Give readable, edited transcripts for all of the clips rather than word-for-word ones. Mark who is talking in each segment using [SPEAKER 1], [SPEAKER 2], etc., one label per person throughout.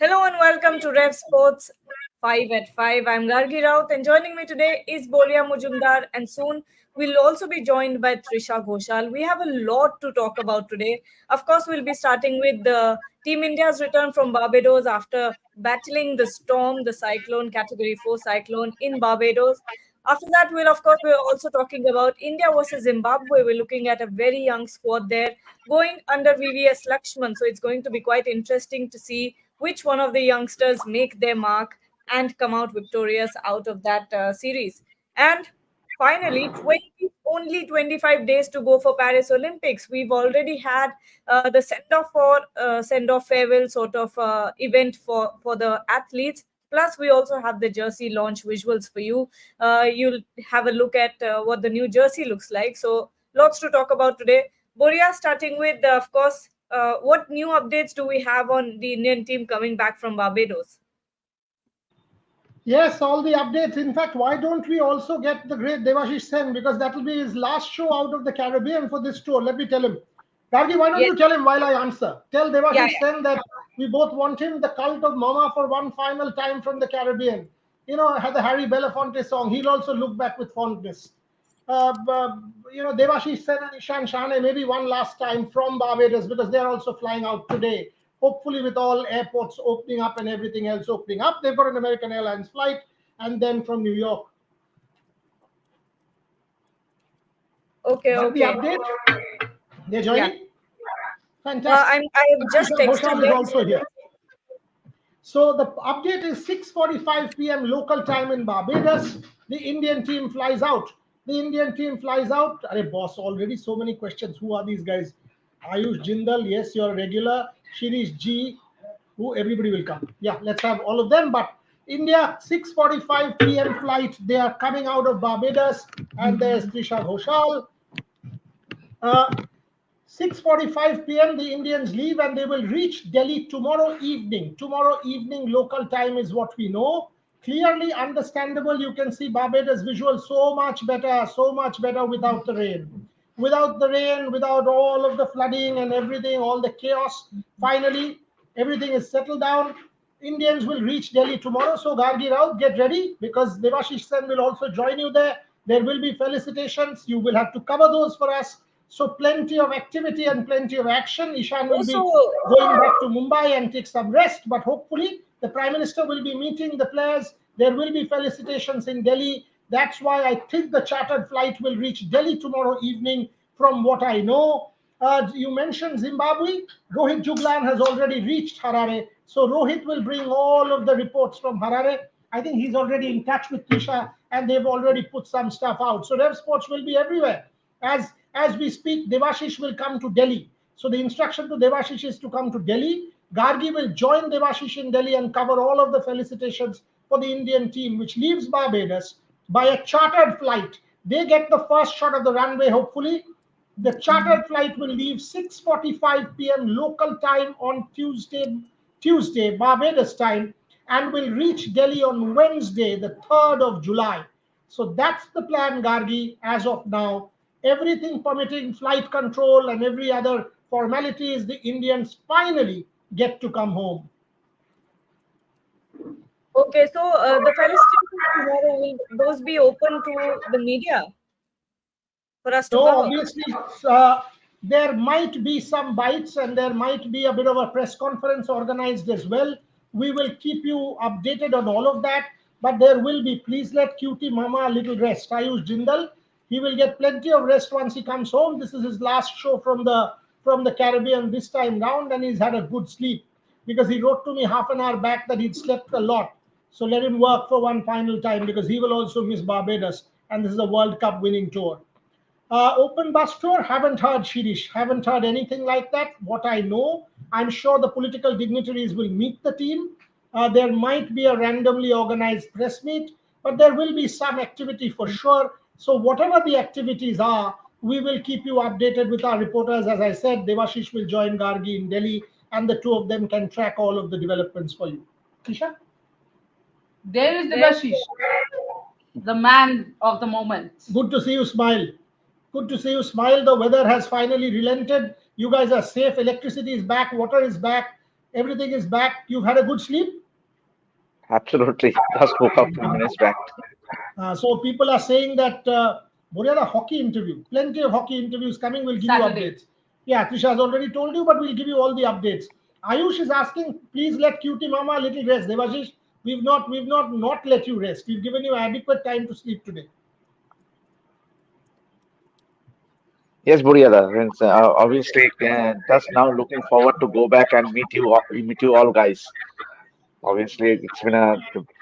[SPEAKER 1] Hello and welcome to Rev Sports 5 at 5. I'm Gargi Raut and joining me today is Bolia Mujumdar and soon we'll also be joined by Trisha Ghoshal. We have a lot to talk about today. Of course, we'll be starting with the Team India's return from Barbados after battling the storm, the cyclone, Category 4 cyclone in Barbados. After that, we're also talking about India versus Zimbabwe. We're looking at a very young squad there going under VVS Lakshman. So it's going to be quite interesting to see which one of the youngsters make their mark and come out victorious out of that series. And finally, only 25 days to go for Paris Olympics. We've already had the send off farewell sort of event for the athletes. Plus, we also have the jersey launch visuals for you. You'll have a look at what the new jersey looks like. So, lots to talk about today. Boria, starting with, of course, what new updates do we have on the Indian team coming back from Barbados?
[SPEAKER 2] Yes, all the updates. In fact, why don't we also get the great Devashish Sen, because that will be his last show out of the Caribbean for this tour. Let me tell him. Gargi, why don't
[SPEAKER 1] Yes,
[SPEAKER 2] you tell him while I answer? Tell
[SPEAKER 1] yeah,
[SPEAKER 2] Devashish
[SPEAKER 1] yeah.
[SPEAKER 2] Sen that we both want him, the cult of Mama, for one final time from the Caribbean. Had the Harry Belafonte song. He'll also look back with fondness. Devashish Sen and Ishan Shane maybe one last time from Barbados, because they're also flying out today. Hopefully, with all airports opening up and everything else opening up, they've got an American Airlines flight, and then from New York.
[SPEAKER 1] Okay,
[SPEAKER 2] Got the
[SPEAKER 1] okay.
[SPEAKER 2] update? They're
[SPEAKER 1] Yeah.
[SPEAKER 2] joining? Fantastic.
[SPEAKER 1] I have just
[SPEAKER 2] Trisha
[SPEAKER 1] texted
[SPEAKER 2] Ghoshal is
[SPEAKER 1] them.
[SPEAKER 2] also here. So the update is 6:45 p.m. local time in Barbados. The Indian team flies out. The Indian team flies out. Arey boss, already so many questions. Who are these guys? Ayush Jindal, yes, you're a regular. Shirish G, who everybody will come. Yeah, let's have all of them. But India, 6:45 p.m. flight. They are coming out of Barbados, and there's Trisha Ghoshal. Uh, 6:45 p.m. the Indians leave and they will reach Delhi tomorrow evening. Tomorrow evening local time is what we know. Clearly understandable. You can see Barbados visual so much better without the rain. Without the rain, without all of the flooding and everything, all the chaos. Finally, everything is settled down. Indians will reach Delhi tomorrow. So Gargi Rao, get ready, because Devashish Sen will also join you there. There will be felicitations. You will have to cover those for us. So plenty of activity and plenty of action. Ishan will
[SPEAKER 1] Also,
[SPEAKER 2] be going back to Mumbai and take some rest, but hopefully the Prime Minister will be meeting the players. There will be felicitations in Delhi. That's why I think the chartered flight will reach Delhi tomorrow evening, from what I know. You mentioned Zimbabwe. Rohit Juglan has already reached Harare. So Rohit will bring all of the reports from Harare. I think he's already in touch with Tisha and they've already put some stuff out. So Rev Sports will be everywhere. As we speak, Devashish will come to Delhi. So the instruction to Devashish is to come to Delhi. Gargi will join Devashish in Delhi and cover all of the felicitations for the Indian team, which leaves Barbados by a chartered flight. They get the first shot of the runway, hopefully. The chartered flight will leave 6:45 p.m. local time on Tuesday, Barbados time, and will reach Delhi on Wednesday, the 3rd of July. So that's the plan, Gargi, as of now. Everything permitting flight control and every other formalities, the Indians finally get to come home.
[SPEAKER 1] okay, so the felicitations tomorrow, will those be open to the media for us to
[SPEAKER 2] No,
[SPEAKER 1] cover?
[SPEAKER 2] obviously, there might be some bites and there might be a bit of a press conference organized as well. We will keep you updated on all of that. But there will be, please let Cutie Mama a little rest. Ayush Jindal, he will get plenty of rest once he comes home. This is his last show from the Caribbean this time round, and he's had a good sleep, because he wrote to me half an hour back that he'd slept a lot. So let him work for one final time, because he will also miss Barbados, and this is a World Cup winning tour. Open bus tour, haven't heard, Shirish. Haven't heard anything like that. What I know, I'm sure the political dignitaries will meet the team. There might be a randomly organized press meet, but there will be some activity for sure. So, whatever the activities are, we will keep you updated with our reporters. As I said, Devashish will join Gargi in Delhi, and the two of them can track all of the developments for you. Tisha?
[SPEAKER 3] There is
[SPEAKER 1] There,
[SPEAKER 3] Devashish, the man of the moment.
[SPEAKER 2] Good to see you smile. Good to see you smile. The weather has finally relented. You guys are safe. Electricity is back. Water is back. Everything is back. You've had a good sleep.
[SPEAKER 4] Absolutely. Just woke up 2 minutes back.
[SPEAKER 2] So people are saying that Boria, the hockey interview, plenty of hockey interviews coming. We'll give you
[SPEAKER 3] Saturday.
[SPEAKER 2] updates. Yeah, Trisha has already told you, but we'll give you all the updates. Ayush is asking, please let Cutie Mama a little rest. Devashish, we've not let you rest. We've given you adequate time to sleep today.
[SPEAKER 4] Yes, Buryada. Friends, obviously, just now looking forward to go back and meet you all guys. Obviously, it's been a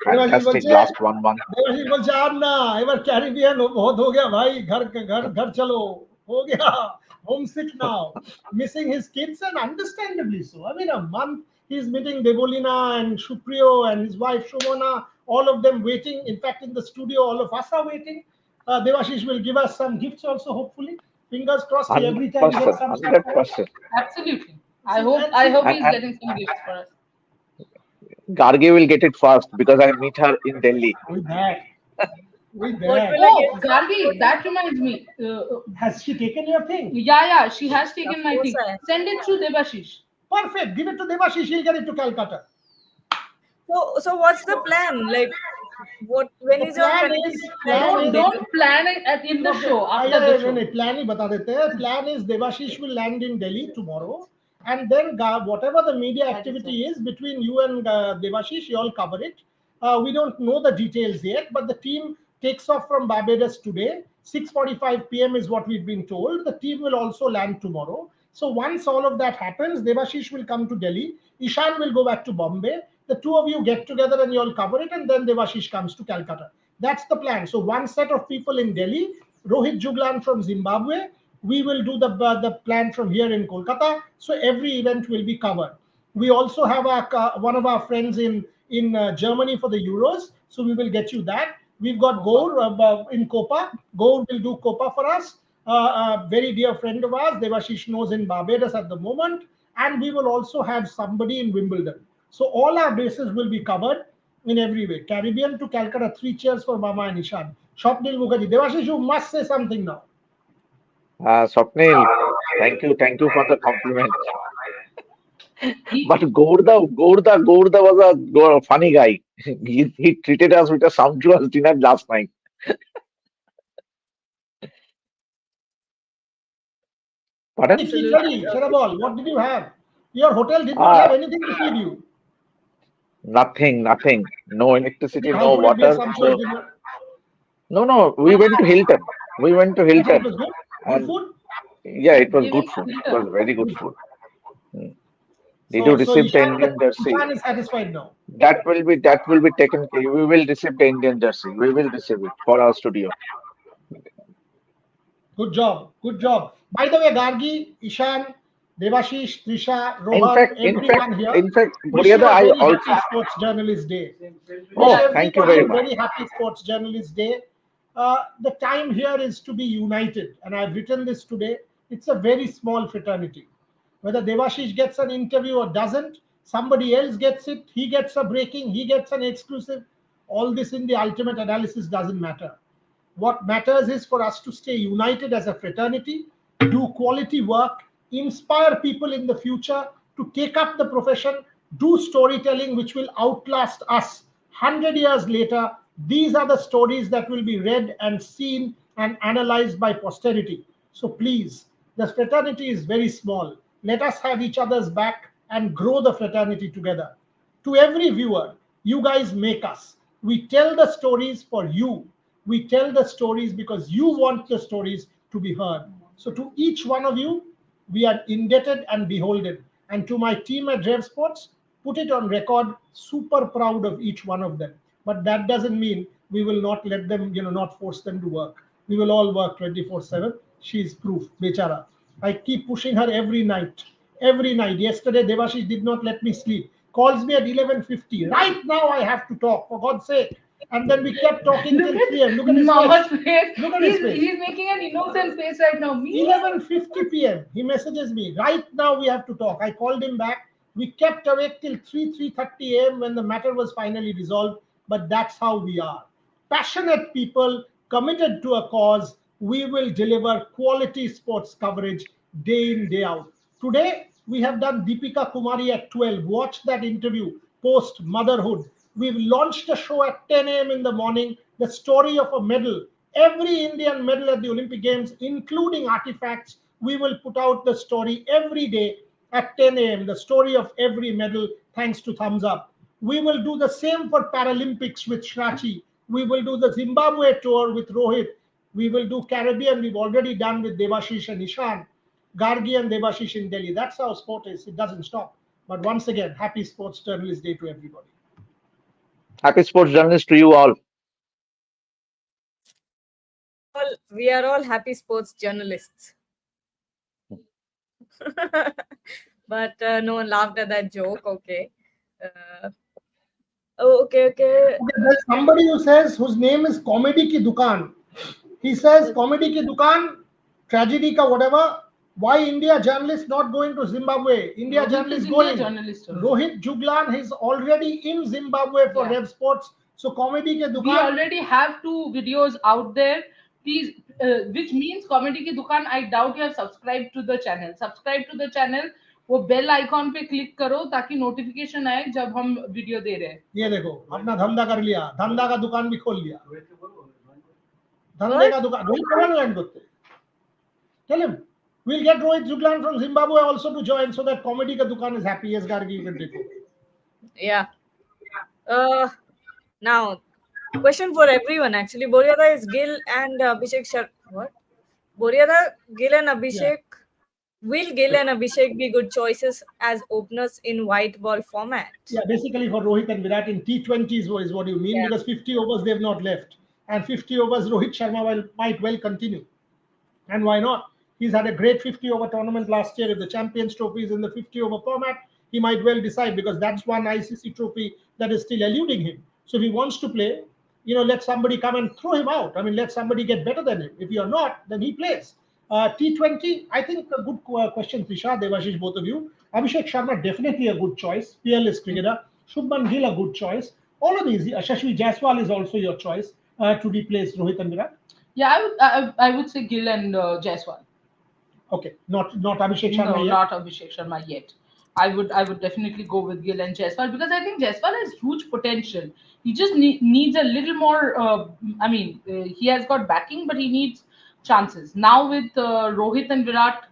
[SPEAKER 2] Debashish
[SPEAKER 4] fantastic
[SPEAKER 2] বলছে
[SPEAKER 4] last 1 month.
[SPEAKER 2] দেবাशीষ বলছে আর না এবার Caribbean बहुत हो गया भाई घर घर घर चलो हो गया homesick now missing his kids and understandably so. I mean, a month he's meeting Debolina and Shupriyo and his wife Shomona, all of them waiting. In fact, in the studio all of us are waiting. Devashish will give us some gifts also, hopefully. Fingers crossed, he every time gets
[SPEAKER 4] 100%,
[SPEAKER 2] some stuff for us.
[SPEAKER 4] 100%.
[SPEAKER 3] Absolutely. I
[SPEAKER 2] See,
[SPEAKER 3] hope
[SPEAKER 2] and
[SPEAKER 3] I
[SPEAKER 2] see,
[SPEAKER 3] hope
[SPEAKER 4] And,
[SPEAKER 3] he's
[SPEAKER 4] and
[SPEAKER 3] getting some gifts for us.
[SPEAKER 4] Gargi will get it first because I meet her in Delhi.
[SPEAKER 2] with that, with
[SPEAKER 1] What
[SPEAKER 2] that.
[SPEAKER 1] will I
[SPEAKER 3] Oh,
[SPEAKER 1] get?
[SPEAKER 3] Gargi, that reminds me.
[SPEAKER 2] Has she taken your thing?
[SPEAKER 3] Yeah, she has
[SPEAKER 1] Of
[SPEAKER 3] taken my
[SPEAKER 1] course
[SPEAKER 3] thing.
[SPEAKER 1] I am.
[SPEAKER 3] Send it through Debashish.
[SPEAKER 2] Perfect. Give it to Devashish. She'll get it to Calcutta.
[SPEAKER 1] So what's the plan? Like, what? When
[SPEAKER 2] The
[SPEAKER 1] is your
[SPEAKER 2] plan
[SPEAKER 1] tentative
[SPEAKER 2] is
[SPEAKER 1] flight
[SPEAKER 2] plan
[SPEAKER 1] to
[SPEAKER 3] Don't
[SPEAKER 2] is
[SPEAKER 1] Delhi?
[SPEAKER 3] don't plan it in the
[SPEAKER 2] okay.
[SPEAKER 3] show
[SPEAKER 2] Yeah,
[SPEAKER 3] after
[SPEAKER 2] yeah,
[SPEAKER 3] the
[SPEAKER 2] no,
[SPEAKER 3] show.
[SPEAKER 2] no, plan ही बता देते हैं. Plan is Devashish will land in Delhi tomorrow, and then whatever the media activity is between you and Devashish, you all cover it. We don't know the details yet, but the team takes off from Barbados today. 6:45 p.m. is what we've been told. The team will also land tomorrow. So once all of that happens, Devashish will come to Delhi. Ishan will go back to Bombay. The two of you get together and you all cover it, and then Devashish comes to Calcutta. That's the plan. So one set of people in Delhi, Rohit Juglan from Zimbabwe. We will do the plan from here in Kolkata. So every event will be covered. We also have one of our friends in Germany for the Euros. So we will get you that. We've got Gaur in Copa. Gaur will do Copa for us. A very dear friend of ours, Devashish knows in Barbados at the moment. And we will also have somebody in Wimbledon. So all our bases will be covered in every way. Caribbean to Calcutta, three cheers for Mama and Ishan. Shopnil Mukherjee. Devashish, you must say something now.
[SPEAKER 4] Swapnil, thank you for the compliment.
[SPEAKER 3] He
[SPEAKER 4] But Gorda was a funny guy. He treated us with a sumptuous dinner last night. Pardon?
[SPEAKER 2] Keep
[SPEAKER 1] Absolutely.
[SPEAKER 2] ready, Sharabal. What did you have? Your hotel did not have
[SPEAKER 4] Ah,
[SPEAKER 2] anything to feed you.
[SPEAKER 4] nothing. No electricity,
[SPEAKER 2] How
[SPEAKER 4] no
[SPEAKER 2] could it be a
[SPEAKER 4] water.
[SPEAKER 2] sumptuous
[SPEAKER 4] So
[SPEAKER 2] dinner?
[SPEAKER 4] no, we went to Hilton. We went to
[SPEAKER 2] And it
[SPEAKER 4] Hilton,
[SPEAKER 2] was good. Good
[SPEAKER 4] and
[SPEAKER 2] food.
[SPEAKER 4] yeah, it was
[SPEAKER 3] they
[SPEAKER 4] good
[SPEAKER 3] went
[SPEAKER 4] food.
[SPEAKER 3] to
[SPEAKER 4] It was
[SPEAKER 3] Hilton.
[SPEAKER 4] very good
[SPEAKER 2] Good
[SPEAKER 4] food.
[SPEAKER 2] food.
[SPEAKER 4] Hmm. Did you
[SPEAKER 2] So
[SPEAKER 4] receive the
[SPEAKER 2] Ishan,
[SPEAKER 4] Indian jersey?
[SPEAKER 2] Ishan is satisfied now.
[SPEAKER 4] That will be taken care. We will receive the Indian jersey. We will receive it for our studio.
[SPEAKER 2] Good job. Good job. By the way, Gargi, Ishan, Devashish, Trisha,
[SPEAKER 4] In
[SPEAKER 2] Rohan,
[SPEAKER 4] fact, in fact,
[SPEAKER 2] everyone here,
[SPEAKER 4] in fact,
[SPEAKER 2] wish you
[SPEAKER 4] Buryada,
[SPEAKER 2] a
[SPEAKER 4] I
[SPEAKER 2] very
[SPEAKER 4] also.
[SPEAKER 2] happy Sports Journalist Day. Wish
[SPEAKER 4] Oh,
[SPEAKER 3] Yeah.
[SPEAKER 4] thank you
[SPEAKER 2] everybody
[SPEAKER 4] very
[SPEAKER 2] a
[SPEAKER 4] much.
[SPEAKER 2] very happy Sports Journalist Day. The time here is to be united, and I've written this today. It's a very small fraternity. Whether Devashish gets an interview or doesn't, somebody else gets it, he gets a breaking, he gets an exclusive. All this in the ultimate analysis doesn't matter. What matters is for us to stay united as a fraternity, do quality work, inspire people in the future to take up the profession, do storytelling which will outlast us. 100 years later, these are the stories that will be read and seen and analyzed by posterity. So please, the fraternity is very small. Let us have each other's back and grow the fraternity together. To every viewer, you guys make us. We tell the stories for you. We tell the stories because you want the stories to be heard. So to each one of you, we are indebted and beholden. And to my team at Rev Sports, put it on record, super proud of each one of them. But that doesn't mean we will not let them, not force them to work. We will all work 24/7. She's proof, Bechara. I keep pushing her every night. Every night. Yesterday, Devashish did not let me sleep. Calls me at 11:50. Right now, I have to talk, for God's sake. And then we kept talking
[SPEAKER 3] Look
[SPEAKER 2] till
[SPEAKER 3] at
[SPEAKER 2] 3 a.m. Look at his face.
[SPEAKER 3] Mama's face.
[SPEAKER 2] Look at his
[SPEAKER 3] He's
[SPEAKER 2] face.
[SPEAKER 3] he's making an innocent face right now. Me?
[SPEAKER 2] 11:50 p.m. He messages me. Right now, we have to talk. I called him back. We kept awake till 3:30 a.m. when the matter was finally resolved. But that's how we are. Passionate people committed to a cause. We will deliver quality sports coverage day in, day out. Today, We have done Deepika Kumari at 12. Watch that interview post motherhood. We've launched a show at 10 a.m. in the morning, the story of a medal. Every Indian medal at the Olympic Games, including artifacts, we will put out the story every day at 10 a.m. The story of every medal, thanks to Thumbs Up. We will do the same for Paralympics with Shrachi. We will do the Zimbabwe tour with Rohit. We will do Caribbean. We've already done with Devashish and Ishan. Gargi and Devashish in Delhi. That's how sport is. It doesn't stop. But once again, happy Sports Journalist Day to everybody.
[SPEAKER 4] Happy sports journalists to you all.
[SPEAKER 1] We are all happy sports journalists. But no one laughed at that joke. Okay. Uh, oh, okay.
[SPEAKER 2] Okay, there's somebody who says, whose name is Comedy Ki Dukan. He says, Comedy Ki Dukan, tragedy ka whatever. Why India journalists not going to Zimbabwe? India
[SPEAKER 3] Rohit
[SPEAKER 2] journalists
[SPEAKER 3] is India
[SPEAKER 2] going.
[SPEAKER 3] journalist only.
[SPEAKER 2] Rohit Juglan is already in Zimbabwe for
[SPEAKER 3] Yeah.
[SPEAKER 2] Rev Sports. So Comedy Ke
[SPEAKER 3] We
[SPEAKER 2] Dukan.
[SPEAKER 3] already have 2 videos out there. Please, which means Comedy Ki Dukan. I doubt you have subscribed to the channel. Subscribe to the channel. वो bell icon पे click करो ताकि notification आए जब हम video दे रहे हैं.
[SPEAKER 2] ये देखो अपना धंधा कर लिया, धंधा का दुकान भी खोल लिया, धंधे
[SPEAKER 1] What?
[SPEAKER 2] का दुकान. रोहित कौन ज्वाइन करते? Tell him. We'll get Rohit Juglan from Zimbabwe also to join so that Comedy Ka Dukan is happy. Yes, Gargi, you can take over.
[SPEAKER 1] Yeah. Now, question for everyone actually. Boryada is Gill and Abhishek What? Boryada, Gill and Abhishek. Will Gill and Abhishek be good choices as openers in white ball format?
[SPEAKER 2] Yeah, basically for Rohit and Virat in T20s is what you mean,
[SPEAKER 1] Yeah.
[SPEAKER 2] because 50 overs they've not left. And 50 overs Rohit Sharma might well continue. And why not? He's had a great 50 over tournament last year. If the Champions Trophy is in the 50 over format, he might well decide, because that's one ICC trophy that is still eluding him. So if he wants to play, let somebody come and throw him out. I mean, let somebody get better than him. If you're not, then he plays. T20, I think a good question, Prisha, Devashish, both of you. Abhishek Sharma, definitely a good choice. Fearless cricketer. Shubman Gill, a good choice. All of these. Shashwi Jaiswal is also your choice to replace Rohit and Virat.
[SPEAKER 3] Yeah, I would say Gill and Jaiswal.
[SPEAKER 2] Okay, not Abhishek Sharma
[SPEAKER 3] No,
[SPEAKER 2] yet.
[SPEAKER 3] not Abhishek Sharma yet. I would definitely go with Gill and Jaiswal because I think Jaiswal has huge potential. He just needs a little more. He has got backing, but he needs chances. Now with Rohit and Virat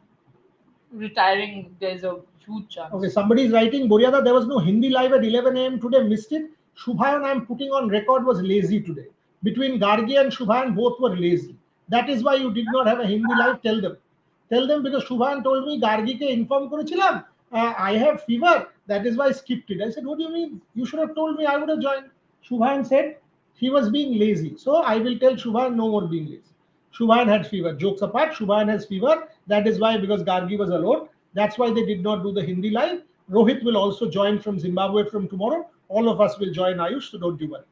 [SPEAKER 3] retiring, there's a huge chance.
[SPEAKER 2] Okay, somebody is writing, Boryada, there was no Hindi live at 11 a.m. today, missed it. Shubhayan, I'm putting on record, was lazy today. Between Gargi and Shubhayan, both were lazy. That is why you did not have a Hindi live. Tell them. Tell them, because Shubhayan told me, Gargi ke inform karo chilam. I have fever. That is why I skipped it. I said, what do you mean? You should have told me, I would have joined. Shubhayan said he was being lazy. So I will tell Shubhayan no more being lazy. Shubhayan had fever. Jokes apart, Shubhayan has fever. That is why, because Gargi was alone. That's why they did not do the Hindi live. Rohit will also join from Zimbabwe from tomorrow. All of us will join Ayush, so don't you worry.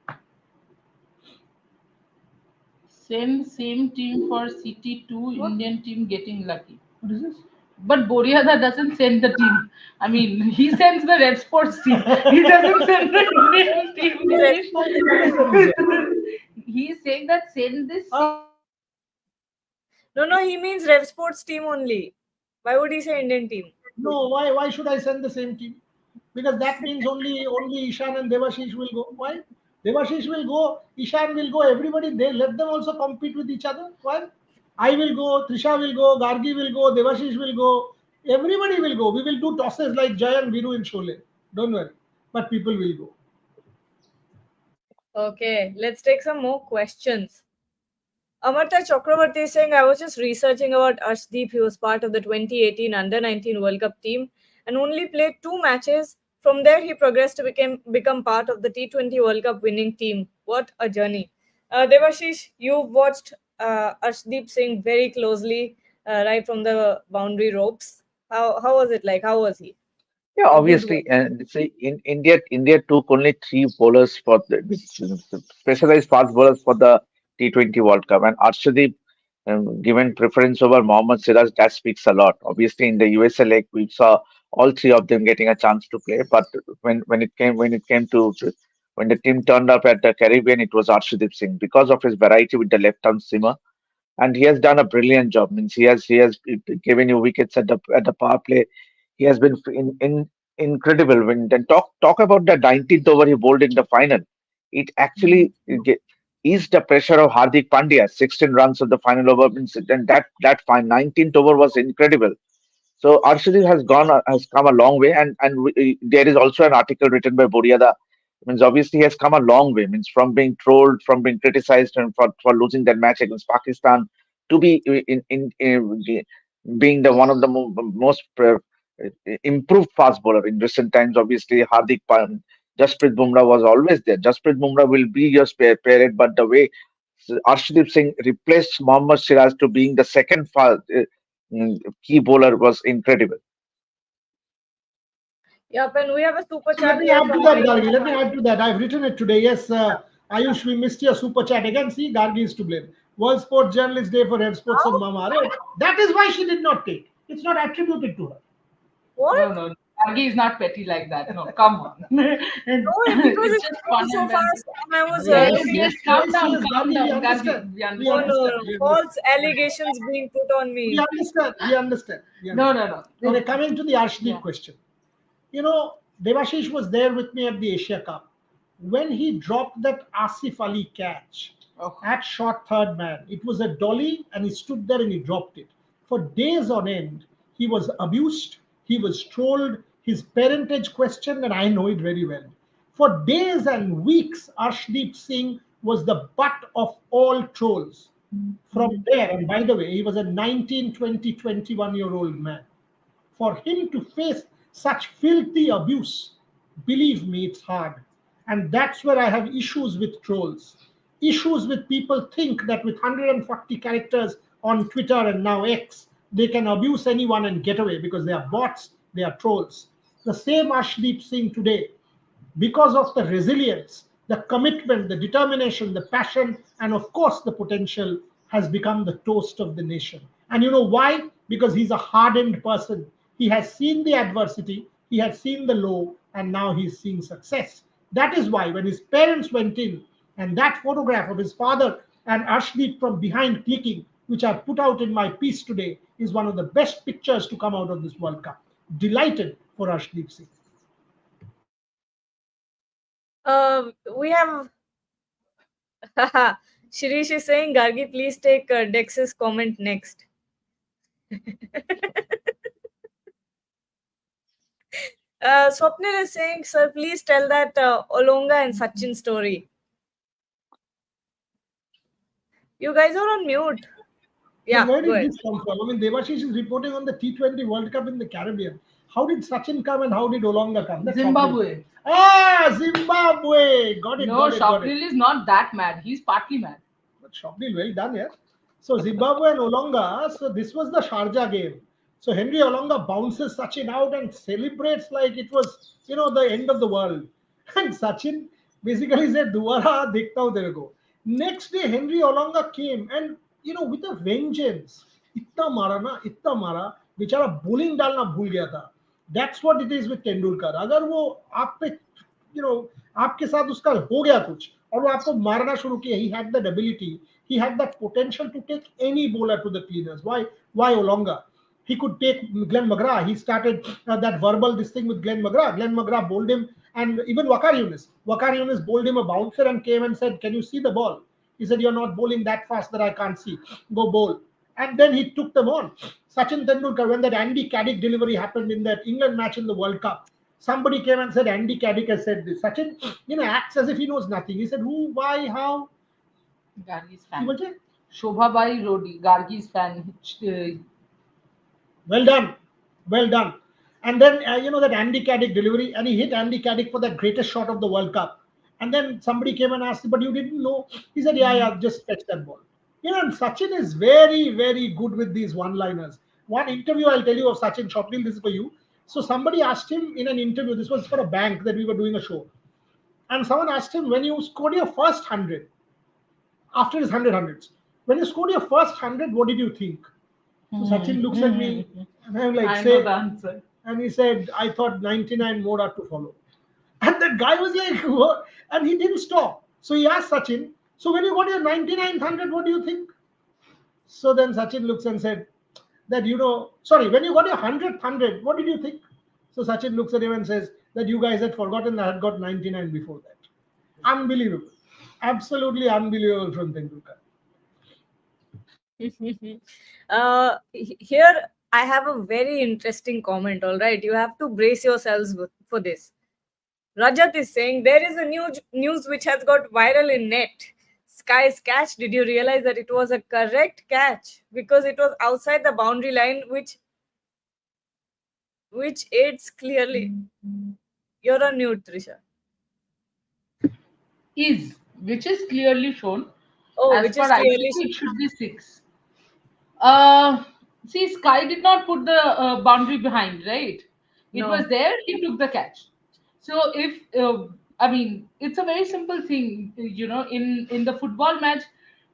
[SPEAKER 3] Same team for CT2
[SPEAKER 2] What?
[SPEAKER 3] Indian team getting lucky.
[SPEAKER 2] What is this?
[SPEAKER 3] But Boryada doesn't send the team. I mean, he sends the Red Sports team. He doesn't send the Indian team. He's saying that send this.
[SPEAKER 1] No, he means Rev Sports team only. Why would he say Indian team?
[SPEAKER 2] No, why should I send the same team? Because that means only Ishan and Devashish will go. Why? Devashish will go, Ishan will go, everybody, they let them also compete with each other. Why? I will go, Trisha will go, Gargi will go, Devashish will go, everybody will go. We will do tosses like Jay and Viru in Sholay. Don't worry. But people will go.
[SPEAKER 1] Okay, let's take some more questions. Amarta Chakravarti is saying, I was just researching about Arshdeep. He was part of the 2018 Under-19 World Cup team and only played 2 matches. From there, he progressed to become part of the T20 World Cup winning team. What a journey. Devashish, you've watched Arshdeep Singh very closely right from the boundary ropes. How was it like? How was he?
[SPEAKER 4] Yeah,
[SPEAKER 1] How good was
[SPEAKER 4] obviously, and see, in India took only 3 bowlers for specialized fast bowlers for the T20 World Cup, and Arshdeep given preference over Mohammad Siraj. That speaks a lot. Obviously, in the USA League, we saw all 3 of them getting a chance to play, but when the team turned up at the Caribbean, it was Arshdeep Singh because of his variety with the left arm seamer, and he has done a brilliant job. Means he has given you wickets at the power play. He has been incredible. When then talk about the 19th over he bowled in the final, it actually eased the pressure of Hardik Pandya. 16 runs of the final over, and that fine 19th over was incredible. So Arshdeep has come a long way, and there is also an article written by Boriada. Means obviously he has come a long way. Means from being trolled, from being criticized, and for losing that match against Pakistan, to be being the one of the most improved fast bowler in recent times. Obviously, Jasprit Bumrah was always there. Jasprit Bumrah will be your parent, but the way Arshdeep Singh replaced Mohammad Siraj to being the second key bowler was incredible.
[SPEAKER 1] Yep, and we have a super
[SPEAKER 2] So let
[SPEAKER 1] chat
[SPEAKER 2] me
[SPEAKER 1] here
[SPEAKER 2] add to
[SPEAKER 1] from
[SPEAKER 2] that,
[SPEAKER 1] Mike.
[SPEAKER 2] Gargi. Let me add to that. I've written it today. Yes, Ayush, we missed your super chat again. See, Gargi is to blame. World Sport Journalist Day for Red Sports on
[SPEAKER 1] How?
[SPEAKER 2] Mama. That is why she did not take. It's not attributed to her.
[SPEAKER 1] What?
[SPEAKER 3] No, no, Maggie is not petty like that. No, come on.
[SPEAKER 1] No, because
[SPEAKER 3] It's
[SPEAKER 1] it's
[SPEAKER 3] just
[SPEAKER 1] going
[SPEAKER 3] fun
[SPEAKER 1] so
[SPEAKER 3] and banter.
[SPEAKER 1] fast, and I was
[SPEAKER 3] Yes,
[SPEAKER 2] Yes,
[SPEAKER 1] looking
[SPEAKER 3] yes,
[SPEAKER 2] yes,
[SPEAKER 1] at
[SPEAKER 3] calm
[SPEAKER 2] yes,
[SPEAKER 3] down,
[SPEAKER 2] yes,
[SPEAKER 3] calm
[SPEAKER 2] Gargi. We
[SPEAKER 3] down, Gargi.
[SPEAKER 2] understand.
[SPEAKER 3] We
[SPEAKER 2] We
[SPEAKER 1] no,
[SPEAKER 3] understand.
[SPEAKER 1] no,
[SPEAKER 2] understand.
[SPEAKER 1] no,
[SPEAKER 2] We
[SPEAKER 1] false
[SPEAKER 2] understand.
[SPEAKER 1] allegations being put on
[SPEAKER 2] We
[SPEAKER 1] me.
[SPEAKER 2] understand. We understand. We
[SPEAKER 3] No,
[SPEAKER 2] understand.
[SPEAKER 3] no, no.
[SPEAKER 2] Anyway,
[SPEAKER 3] Okay.
[SPEAKER 2] coming to the Arshdeep
[SPEAKER 3] Yeah.
[SPEAKER 2] question. Devashish was there with me at the Asia Cup. When he dropped that Asif Ali catch
[SPEAKER 3] Oh.
[SPEAKER 2] at short third man, it was a dolly and he stood there and he dropped it. For days on end, he was abused, he was trolled, his parentage questioned, and I know it very well. For days and weeks, Arshdeep Singh was the butt of all trolls. From there, and by the way, he was a 19, 20, 21-year-old man. For him to face such filthy abuse, believe me, it's hard. And that's where I have issues with trolls. Issues with people think that with 140 characters on Twitter and now X, they can abuse anyone and get away because they are bots, they are trolls. The same Arshdeep Singh today, because of the resilience, the commitment, the determination, the passion, and of course the potential, has become the toast of the nation. And you know why? Because he's a hardened person. He has seen the adversity, he has seen the low, and now he's seeing success. That is why when his parents went in, and that photograph of his father and Arshdeep from behind clicking, which I put out in my piece today, is one of the best pictures to come out of this World Cup. Delighted for Arshdeep Singh.
[SPEAKER 1] We have Shirish is saying, Gargi, please take Dex's comment next. Swapnil is saying, sir, please tell that Olonga and Sachin story. You guys are on mute.
[SPEAKER 2] Then
[SPEAKER 1] Yeah,
[SPEAKER 2] where
[SPEAKER 1] go
[SPEAKER 2] did
[SPEAKER 1] ahead.
[SPEAKER 2] this come from? I mean, Devashish is reporting on the T20 World Cup in the Caribbean. How did Sachin come and how did Olonga come? That's Swapnil.
[SPEAKER 3] Zimbabwe.
[SPEAKER 2] Zimbabwe. Got it,
[SPEAKER 3] No,
[SPEAKER 2] got it, got it.
[SPEAKER 3] Shopril is not that mad. He's partly mad.
[SPEAKER 2] But Swapnil, well done, yeah. So Zimbabwe and Olonga. So this was the Sharjah game. So Henry Olonga bounces Sachin out and celebrates like it was, the end of the world. And Sachin basically said, "Dubara dekhta hu tere ko." Next day, Henry Olonga came and with a vengeance. इतना मारा ना इतना मारा बेचारा bowling डालना भूल गया था. That's what it is with Tendulkar. अगर वो आप पे आपके साथ उसका हो गया कुछ और वो आपको मारना शुरू किया, he had that ability, he had that potential to take any bowler to the cleaners. Why Olonga? He could take Glenn McGrath. He started that verbal this thing with Glenn McGrath. Glenn McGrath bowled him, and even Wakar Yunis. Wakar Yunis bowled him a bouncer and came and said, "Can you see the ball?" He said, "You're not bowling that fast that I can't see. Go bowl." And then he took them on. Sachin Tendulkar, when that Andy Caddick delivery happened in that England match in the World Cup, somebody came and said Andy Caddick has said this. Sachin, acts as if he knows nothing. He said, "Who, why, how?"
[SPEAKER 3] Gargi's
[SPEAKER 2] He
[SPEAKER 3] fan.
[SPEAKER 2] will say,
[SPEAKER 3] Shobha Bai Rodi, Gargi's fan.
[SPEAKER 2] "Well done, well done." And then that Andy Caddick delivery, and he hit Andy Caddick for that greatest shot of the World Cup. And then somebody came and asked, "But you didn't know?" He said, "Yeah, yeah, just fetch that ball." And Sachin is very, very good with these one-liners. One interview I'll tell you of Sachin Shopnil, this is for you. So somebody asked him in an interview, this was for a bank that we were doing a show. And someone asked him, when you scored your first 100, after his 100 hundreds, when you scored your first 100, what did you think? So Sachin looks at me and I'm like,
[SPEAKER 3] I know the
[SPEAKER 2] say,
[SPEAKER 3] answer.
[SPEAKER 2] and he said, "I thought 99 more are to follow." And that guy was like, "What?" And he didn't stop. So he asked Sachin, "So when you got your 99th 100, what do you think?" So then Sachin looks and said, "That, sorry, when you got your 100th 100, what did you think?" So Sachin looks at him and says that you guys had forgotten I had got 99 before that. Unbelievable. Absolutely unbelievable from Tendulkar.
[SPEAKER 1] Here I have a very interesting comment. All right, you have to brace yourselves for this. Rajat is saying there is a news which has got viral in net. Sky's catch. Did you realize that it was a correct catch because it was outside the boundary line, which aids clearly. You're on mute, Trisha.
[SPEAKER 3] Is, which is clearly shown.
[SPEAKER 1] Oh,
[SPEAKER 3] As
[SPEAKER 1] which
[SPEAKER 3] per
[SPEAKER 1] is clearly.
[SPEAKER 3] ICC, it should be 6. Uh, See, Sky did not put the boundary behind, right? It was
[SPEAKER 1] No.
[SPEAKER 3] there, he took the catch. So if I mean, it's a very simple thing, in the football match,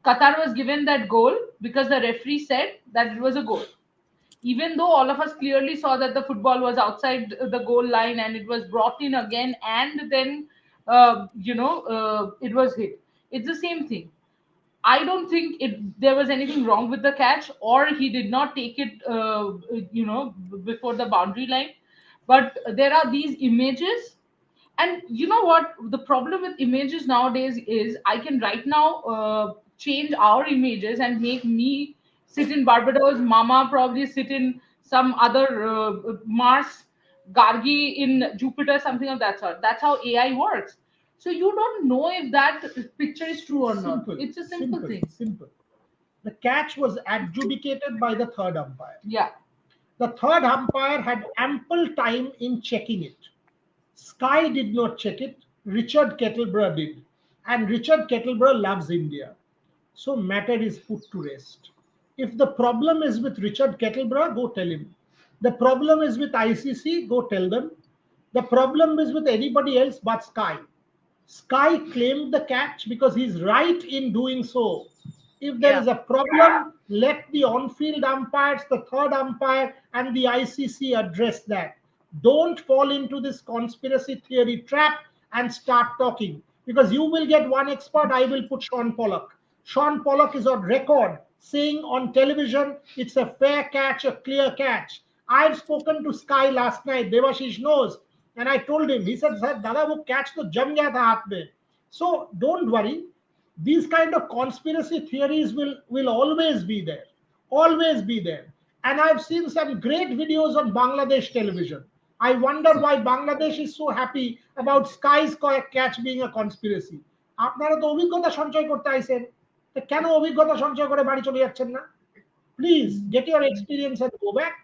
[SPEAKER 3] Qatar was given that goal because the referee said that it was a goal. Even though all of us clearly saw that the football was outside the goal line and it was brought in again, and then it was hit. It's the same thing. I don't think there was anything wrong with the catch, or he did not take it, before the boundary line. But there are these images, and you know what? The problem with images nowadays is I can right now change our images and make me sit in Barbados, Mama probably sit in some other Mars, Gargi in Jupiter, something of that sort. That's how AI works. So you don't know if that picture is true or not.
[SPEAKER 2] Simple,
[SPEAKER 3] It's a simple
[SPEAKER 2] simple,
[SPEAKER 3] thing.
[SPEAKER 2] simple. The catch was adjudicated by the third umpire.
[SPEAKER 3] Yeah.
[SPEAKER 2] The third umpire had ample time in checking it. Sky did not check it. Richard Kettleborough did. And Richard Kettleborough loves India. So matter is put to rest. If the problem is with Richard Kettleborough, go tell him. The problem is with ICC, go tell them. The problem is with anybody else but Sky. Sky claimed the catch because he's right in doing so. If there
[SPEAKER 1] Yeah.
[SPEAKER 2] is a problem, let the on field umpires, the third umpire, and the ICC address that. Don't fall into this conspiracy theory trap and start talking because you will get one expert. I will put Sean Pollock. Sean Pollock is on record saying on television it's a fair catch, a clear catch. I've spoken to Sky last night. Devashish knows. And I told him, he said, Sir, Dada, wo catch to jam gaya tha haath mein. So don't worry. These kind of conspiracy theories will always be there. Always be there. And I've seen some great videos on Bangladesh television. I wonder why Bangladesh is so happy about Sky's catch being a conspiracy. আপনারা তো অভিজ্ঞতা সঞ্চয় করতে আইছেন, তো কেন অভিজ্ঞতা সঞ্চয় করে বাড়ি চলে যাচ্ছেন না? Please get your experience and go back.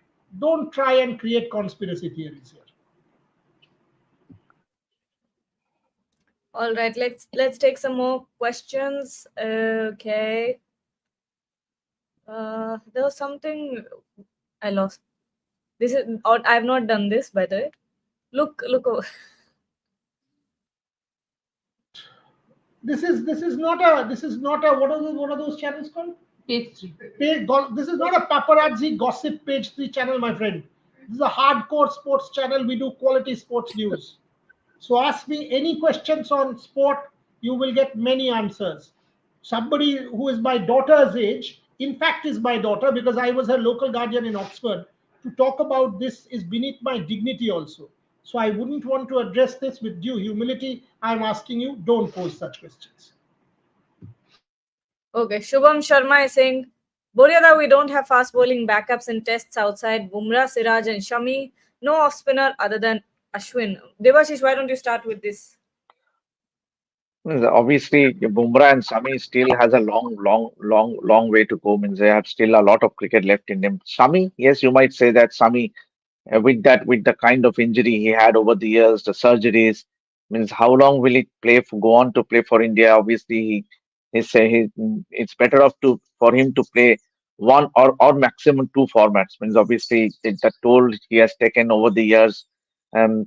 [SPEAKER 2] Don't try and create conspiracy theories here.
[SPEAKER 1] All right, let's take some more questions. Okay. There was something I lost. This is, or I've not done this by the way. Look over.
[SPEAKER 2] This is not a what are those channels called?
[SPEAKER 3] Page 3.
[SPEAKER 2] This is not a paparazzi gossip page 3 channel, my friend. This is a hardcore sports channel. We do quality sports news. So ask me any questions on sport, you will get many answers. Somebody who is my daughter's age, in fact, is my daughter because I was her local guardian in Oxford. To talk about this is beneath my dignity also. So I wouldn't want to address this with due humility. I'm asking you, don't pose such questions.
[SPEAKER 1] Okay, Shubham Sharma is saying, Boryada, we don't have fast bowling backups in tests outside Bumrah, Siraj, and Shami. No off spinner other than Ashwin. Devashish, why don't you start with this?
[SPEAKER 4] Obviously, Bumrah and Sami still has a long way to go. Means they have still a lot of cricket left in them. Sami, yes, you might say that Sami, with the kind of injury he had over the years, the surgeries, means how long will he go on to play for India? Obviously, it's better off to for him to play one or maximum two formats. Means obviously the toll he has taken over the years.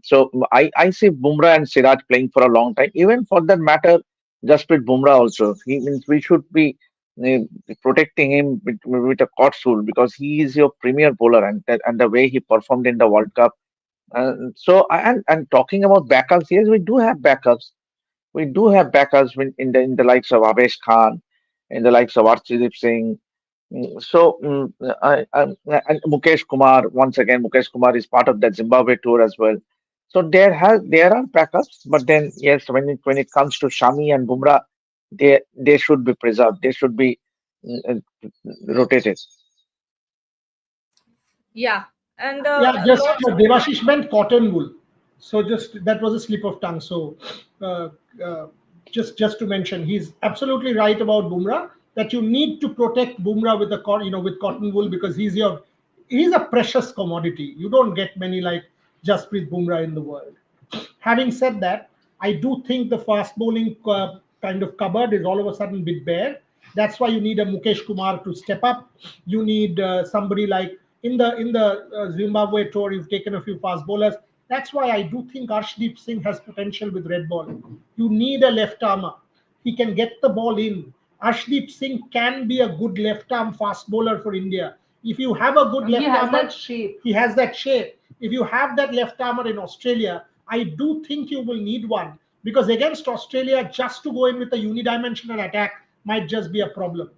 [SPEAKER 4] So I see Bumrah and Siraj playing for a long time. Even for that matter, Jasprit Bumrah also. He means we should be uh, protecting him with a codsul because he is your premier bowler and the way he performed in the World Cup. And talking about backups, yes, we do have backups. We do have backups in the likes of Avesh Khan, in the likes of Arshdeep Singh. And Mukesh Kumar, once again, Mukesh Kumar is part of that Zimbabwe tour as well. So there are backups, but then yes, when it comes to Shami and Bumrah, they should be preserved. They should be mm, rotated.
[SPEAKER 1] Yeah, and
[SPEAKER 2] Yeah,
[SPEAKER 1] a
[SPEAKER 2] just
[SPEAKER 1] lot.
[SPEAKER 2] Devashish meant cotton wool. So just that was a slip of tongue. So uh, uh, just to mention, he's absolutely right about Bumrah, that you need to protect Bumrah with with cotton wool, because he's a precious commodity. You don't get many like Jasprit Bumrah in the world. Having said that, I do think the fast bowling kind of cupboard is all of a sudden bit bare. That's why you need a Mukesh Kumar to step up. You need somebody like in the Zimbabwe tour. You've taken a few fast bowlers. That's why I do think Arshdeep Singh has potential with red ball. You need a left armer. He can get the ball in. Arshdeep Singh can be a good left arm fast bowler for India. If you have a good
[SPEAKER 3] And he
[SPEAKER 2] left
[SPEAKER 3] has
[SPEAKER 2] armer,
[SPEAKER 3] that shape.
[SPEAKER 2] he has that shape. If you have that left armour in Australia, I do think you will need one, because against Australia, just to go in with a unidimensional attack might just be a problem.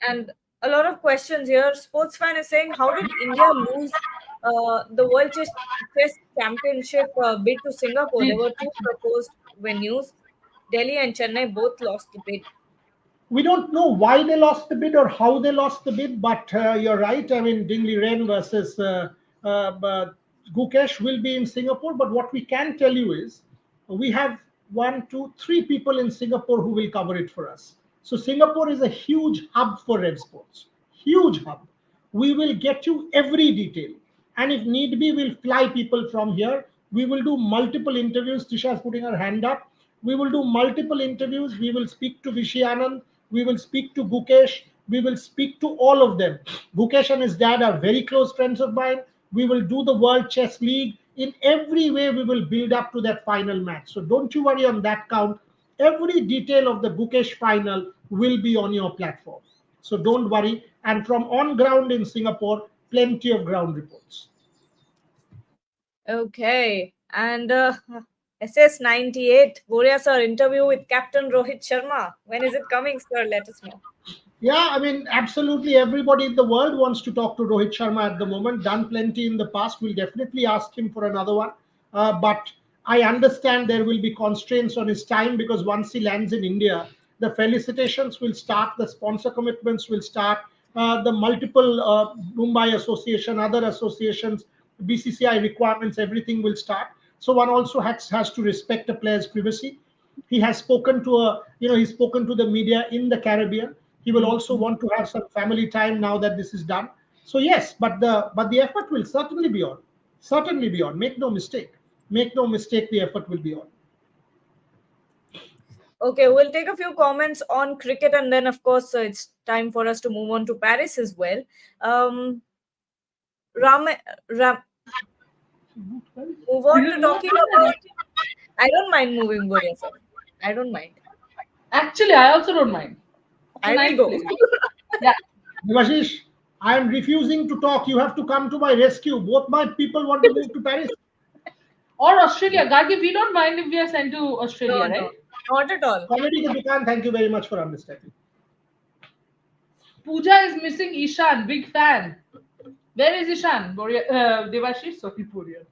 [SPEAKER 1] And a lot of questions here. Sports fan is saying, how did India lose the World Chess Championship bid to Singapore? There
[SPEAKER 3] Did
[SPEAKER 1] were two proposed venues. Delhi and Chennai both lost the bid.
[SPEAKER 2] We don't know why they lost the bid or how they lost the bid, but you're right. I mean, Dingley Ren versus Gukesh will be in Singapore. But what we can tell you is we have one, two, three people in Singapore who will cover it for us. So Singapore is a huge hub for red sports, huge hub. We will get you every detail. And if need be, we'll fly people from here. We will do multiple interviews. Tisha is putting her hand up. We will do multiple interviews. We will speak to Vishy Anand. We will speak to Gukesh. We will speak to all of them. Gukesh and his dad are very close friends of mine. We will do the World Chess League. In every way, we will build up to that final match. So don't you worry on that count. Every detail of the Gukesh final will be on your platform. So don't worry. And from on ground in Singapore, plenty of ground reports.
[SPEAKER 1] Okay. And SS98, Boria sir, interview with Captain Rohit Sharma. When is it coming, sir? Let us know.
[SPEAKER 2] Yeah, I mean, absolutely everybody in the world wants to talk to Rohit Sharma at the moment. Done plenty in the past. We'll definitely ask him for another one. But I understand there will be constraints on his time, because once he lands in India, the felicitations will start, the sponsor commitments will start, the multiple Mumbai association, other associations, BCCI requirements, everything will start. So one also has to respect a player's privacy. He has spoken to he's spoken to the media in the Caribbean. He will also want to have some family time now that this is done. So yes, but the effort will certainly be on. Make no mistake, the effort will be on.
[SPEAKER 1] Okay, we'll take a few comments on cricket, and then, of course, it's time for us to move on to Paris as well. Um, Ram, Ram, move
[SPEAKER 3] you
[SPEAKER 1] on to
[SPEAKER 3] didn't move
[SPEAKER 1] talking
[SPEAKER 3] on?
[SPEAKER 1] about. I don't mind moving, Boria sir. I don't mind.
[SPEAKER 3] Actually, I also don't mind. It's a
[SPEAKER 1] I will
[SPEAKER 3] nice
[SPEAKER 1] go.
[SPEAKER 3] place. Yeah.
[SPEAKER 2] Devashish, I am refusing to talk. You have to come to my rescue. Both my people want to move to Paris.
[SPEAKER 3] Or Australia. Gargi, we don't mind if we are sent to
[SPEAKER 1] No,
[SPEAKER 3] Australia,
[SPEAKER 1] no,
[SPEAKER 3] right?
[SPEAKER 1] not at all.
[SPEAKER 2] Comedy ke dukaan, thank you very much for understanding.
[SPEAKER 3] Pooja is missing Ishan. Big fan. Where is Ishan? Devashish? Sorry, Boria.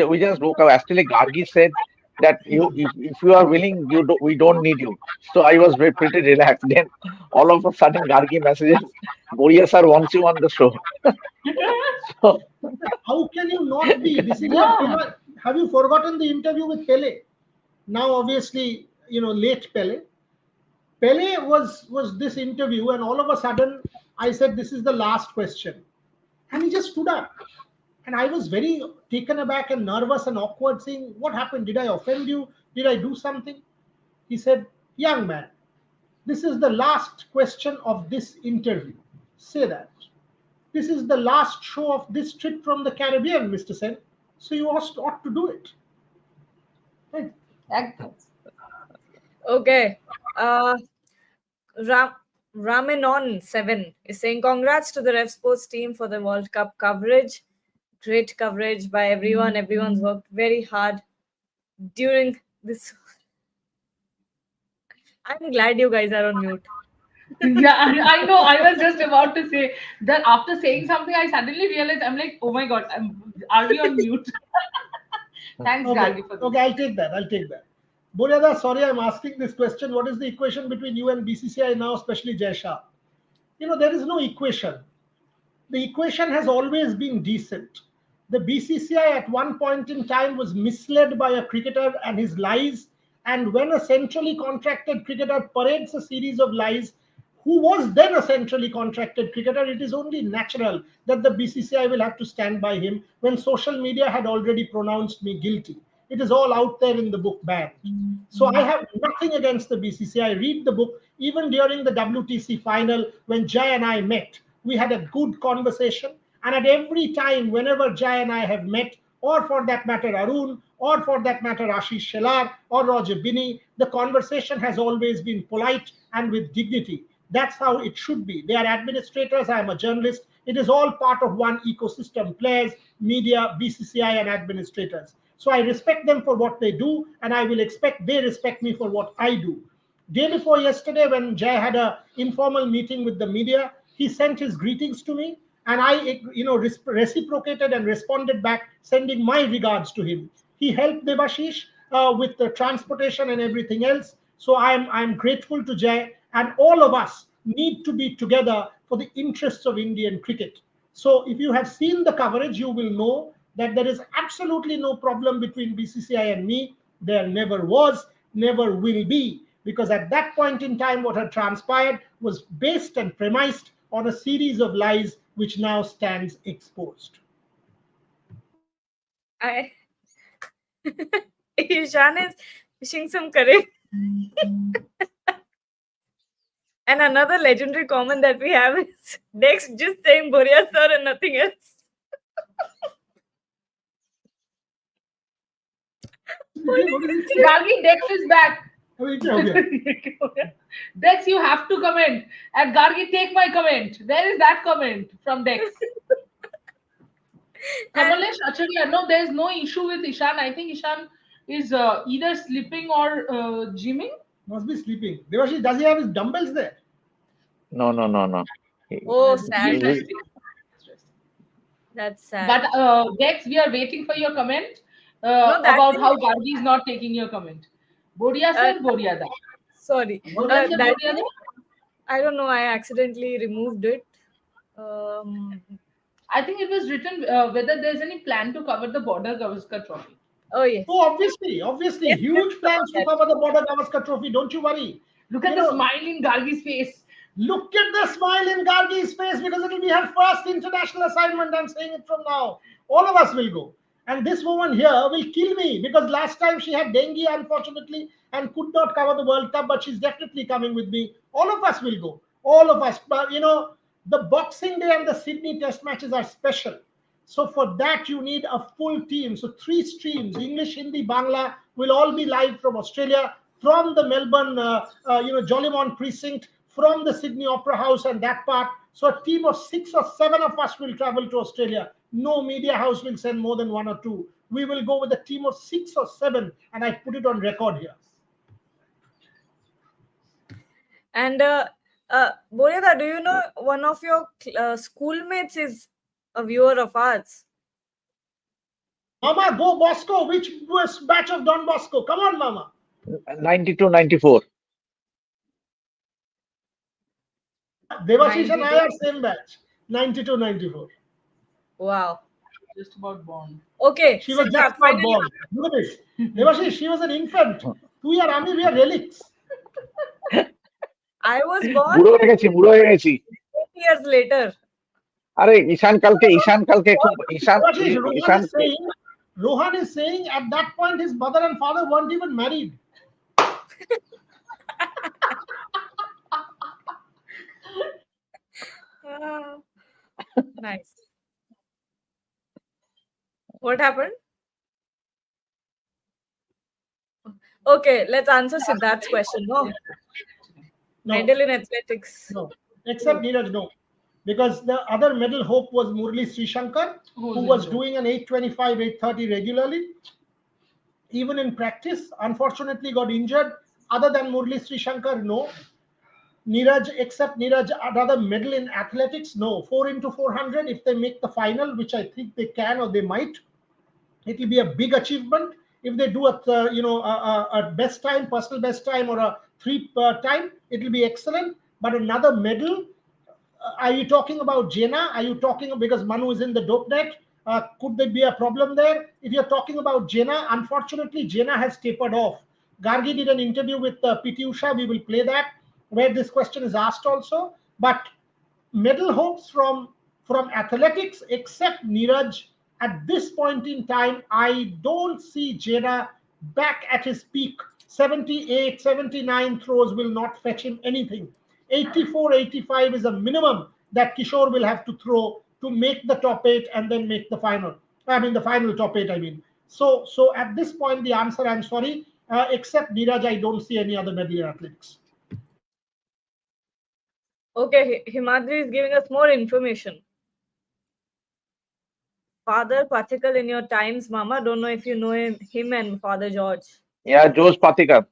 [SPEAKER 4] We just woke up. Actually, Gargi said that if you are willing, we don't need you. So I was pretty relaxed. Then all of a sudden, Gargi messages, Boria sir wants you on the show. So
[SPEAKER 2] How can you not be? This is your,
[SPEAKER 3] Yeah.
[SPEAKER 2] have you forgotten the interview with Pele? Now, obviously, late Pele. Pele was this interview, and all of a sudden, I said, "This is the last question," and he just stood up, and I was very taken aback and nervous and awkward, saying, "What happened? Did I offend you? Did I do something?" He said, "Young man, this is the last question of this interview. Say that. This is the last show of this trip from the Caribbean, Mr. Sen. So you ought to do it." Right?
[SPEAKER 1] Okay. Uh, Ram, Ramenon7 is saying, congrats to the Rev Sports team for the World Cup coverage. Great coverage by everyone. Everyone's worked very hard during this I'm glad you guys are on mute.
[SPEAKER 3] Yeah, I know. I was just about to say that after saying something, I suddenly realized I'm like, oh my god, are we on mute? Thanks,
[SPEAKER 2] Okay,
[SPEAKER 3] Gargi, for this.
[SPEAKER 2] okay, I'll take that. I'll take that. Boryada, sorry, I'm asking this question. What is the equation between you and BCCI now, especially Jai Shah? There is no equation. The equation has always been decent. The BCCI at one point in time was misled by a cricketer and his lies. And when a centrally contracted cricketer parades a series of lies, who was then a centrally contracted cricketer, it is only natural that the BCCI will have to stand by him when social media had already pronounced me guilty. It is all out there in the book banned. So I have nothing against the BCCI. Read the book. Even during the WTC final, when Jai and I met, we had a good conversation. And at every time, whenever Jai and I have met, or for that matter, Arun, or for that matter, Ashish Shelar, or Roger Binney, the conversation has always been polite and with dignity. That's how it should be. They are administrators. I am a journalist. It is all part of one ecosystem: players, media, BCCI, and administrators. So I respect them for what they do, and I will expect they respect me for what I do. Day before yesterday, when Jay had a informal meeting with the media, he sent his greetings to me, and I, reciprocated and responded back, sending my regards to him. He helped Devashish with the transportation and everything else. So I'm grateful to Jay, and all of us need to be together for the interests of Indian cricket. So if you have seen the coverage, you will know that there is absolutely no problem between BCCI and me. There never was, never will be, because at that point in time, what had transpired was based and premised on a series of lies which now stands exposed.
[SPEAKER 1] I Ishan is wishing some courage. And another legendary comment that we have is Dex just saying Boria sir and nothing else.
[SPEAKER 2] What did he say?
[SPEAKER 3] Gargi, Dex is back.
[SPEAKER 2] Okay.
[SPEAKER 3] Dex, you have to comment. And Gargi, take my comment. Where is that comment from Dex? Kamalesh Acharya, no, there is no issue with Ishan. I think Ishan is either sleeping or gymming.
[SPEAKER 2] Must be sleeping. Devashi, does he have his dumbbells there?
[SPEAKER 4] No, no, no, no.
[SPEAKER 1] Oh,
[SPEAKER 3] He's
[SPEAKER 1] sad.
[SPEAKER 3] resting.
[SPEAKER 1] That's sad.
[SPEAKER 3] But Dex, we are waiting for your comment
[SPEAKER 1] No, that
[SPEAKER 3] about
[SPEAKER 1] thing,
[SPEAKER 3] how Gargi is not taking your comment. Boria
[SPEAKER 1] uh,
[SPEAKER 3] sir, Boria da.
[SPEAKER 1] sorry.
[SPEAKER 3] Boria sir,
[SPEAKER 1] That
[SPEAKER 3] Boria da.
[SPEAKER 1] I don't know. I accidentally removed it. Um,
[SPEAKER 3] I think it was written whether there's any plan to cover the Border-Gavaskar Trophy.
[SPEAKER 1] oh yes,
[SPEAKER 2] Oh, obviously,
[SPEAKER 1] yes, let's
[SPEAKER 2] huge
[SPEAKER 1] talk
[SPEAKER 2] plans
[SPEAKER 1] about
[SPEAKER 2] to
[SPEAKER 1] that.
[SPEAKER 2] cover the Border-Gavaskar Trophy. Don't you worry.
[SPEAKER 3] Look
[SPEAKER 2] You
[SPEAKER 3] at the
[SPEAKER 2] know,
[SPEAKER 3] smile in Gargi's face.
[SPEAKER 2] Look at the smile in Gargi's face, because it will be her first international assignment. I'm saying it from now. All of us will go. And this woman here will kill me, because last time she had dengue, unfortunately, and could not cover the World Cup, but she's definitely coming with me. All of us will go. All of us. But the Boxing Day and the Sydney Test matches are special. So for that, you need a full team. So three streams: English, Hindi, Bangla, will all be live from Australia, from the Melbourne, Jolimont precinct, from the Sydney Opera House and that part. So a team of 6 or 7 of us will travel to Australia. No media house will send more than 1 or 2. We will go with a team of 6 or 7, and I put it on record here.
[SPEAKER 1] And Boryada, do you know one of your schoolmates is a viewer of ours?
[SPEAKER 2] Mama, go Bosco. Which was batch of Don Bosco? Come on, Mama.
[SPEAKER 4] 92, 94.
[SPEAKER 2] Devashish and
[SPEAKER 1] 92.
[SPEAKER 2] I are same batch. 92, 94.
[SPEAKER 1] Wow.
[SPEAKER 3] Just about born.
[SPEAKER 1] Okay,
[SPEAKER 2] She was just
[SPEAKER 1] Siddharth,
[SPEAKER 2] about
[SPEAKER 1] finally.
[SPEAKER 2] born. Look at this. Devashish, she was an infant. We are Ami, we are relics.
[SPEAKER 1] I was born
[SPEAKER 4] বুড়ো হয়ে গেছি, বুড়ো হয়ে গেছি।
[SPEAKER 1] 8 years later.
[SPEAKER 4] আরে ঈশান কালকে খুব
[SPEAKER 2] Devashish,
[SPEAKER 4] Ishan
[SPEAKER 2] Rohan is saying at that point his mother and father weren't even married.
[SPEAKER 1] Ah, nice. What happened? Okay, let's answer Siddharth's question. No,
[SPEAKER 2] No,
[SPEAKER 1] medal in athletics.
[SPEAKER 2] no. Except Neeraj, no. Because the other medal hope was Murli Srishankar, who was doing an 825, 830 regularly. Even in practice, unfortunately got injured. other than Murli Sri Shankar? No. Neeraj, except Neeraj, another medal in athletics? No. 4 into 400, if they make the final, which I think they can or they might, it will be a big achievement. If they do a best time, personal best time, or a three time, it will be excellent. But another medal, are you talking about Jena? Are you talking, because Manu is in the dope net? Could there be a problem there? If you're talking about Jena, unfortunately, Jena has tapered off. Gargi did an interview with PT Usha. We will play that, where this question is asked also. But medal hopes from athletics, except Neeraj, at this point in time, I don't see Jena back at his peak. 78, 79 throws will not fetch him anything. 84, 85 is a minimum that Kishore will have to throw to make the top eight and then make the final. I mean, the final top eight, I mean. So at this point, the answer, I'm sorry, except Neeraj, I don't see any other medal in athletics.
[SPEAKER 1] Okay, Himadri is giving us more information. Father Pathikal in your times, Mama. Don't know if you know him and Father George.
[SPEAKER 4] Yeah, Jose Patikar.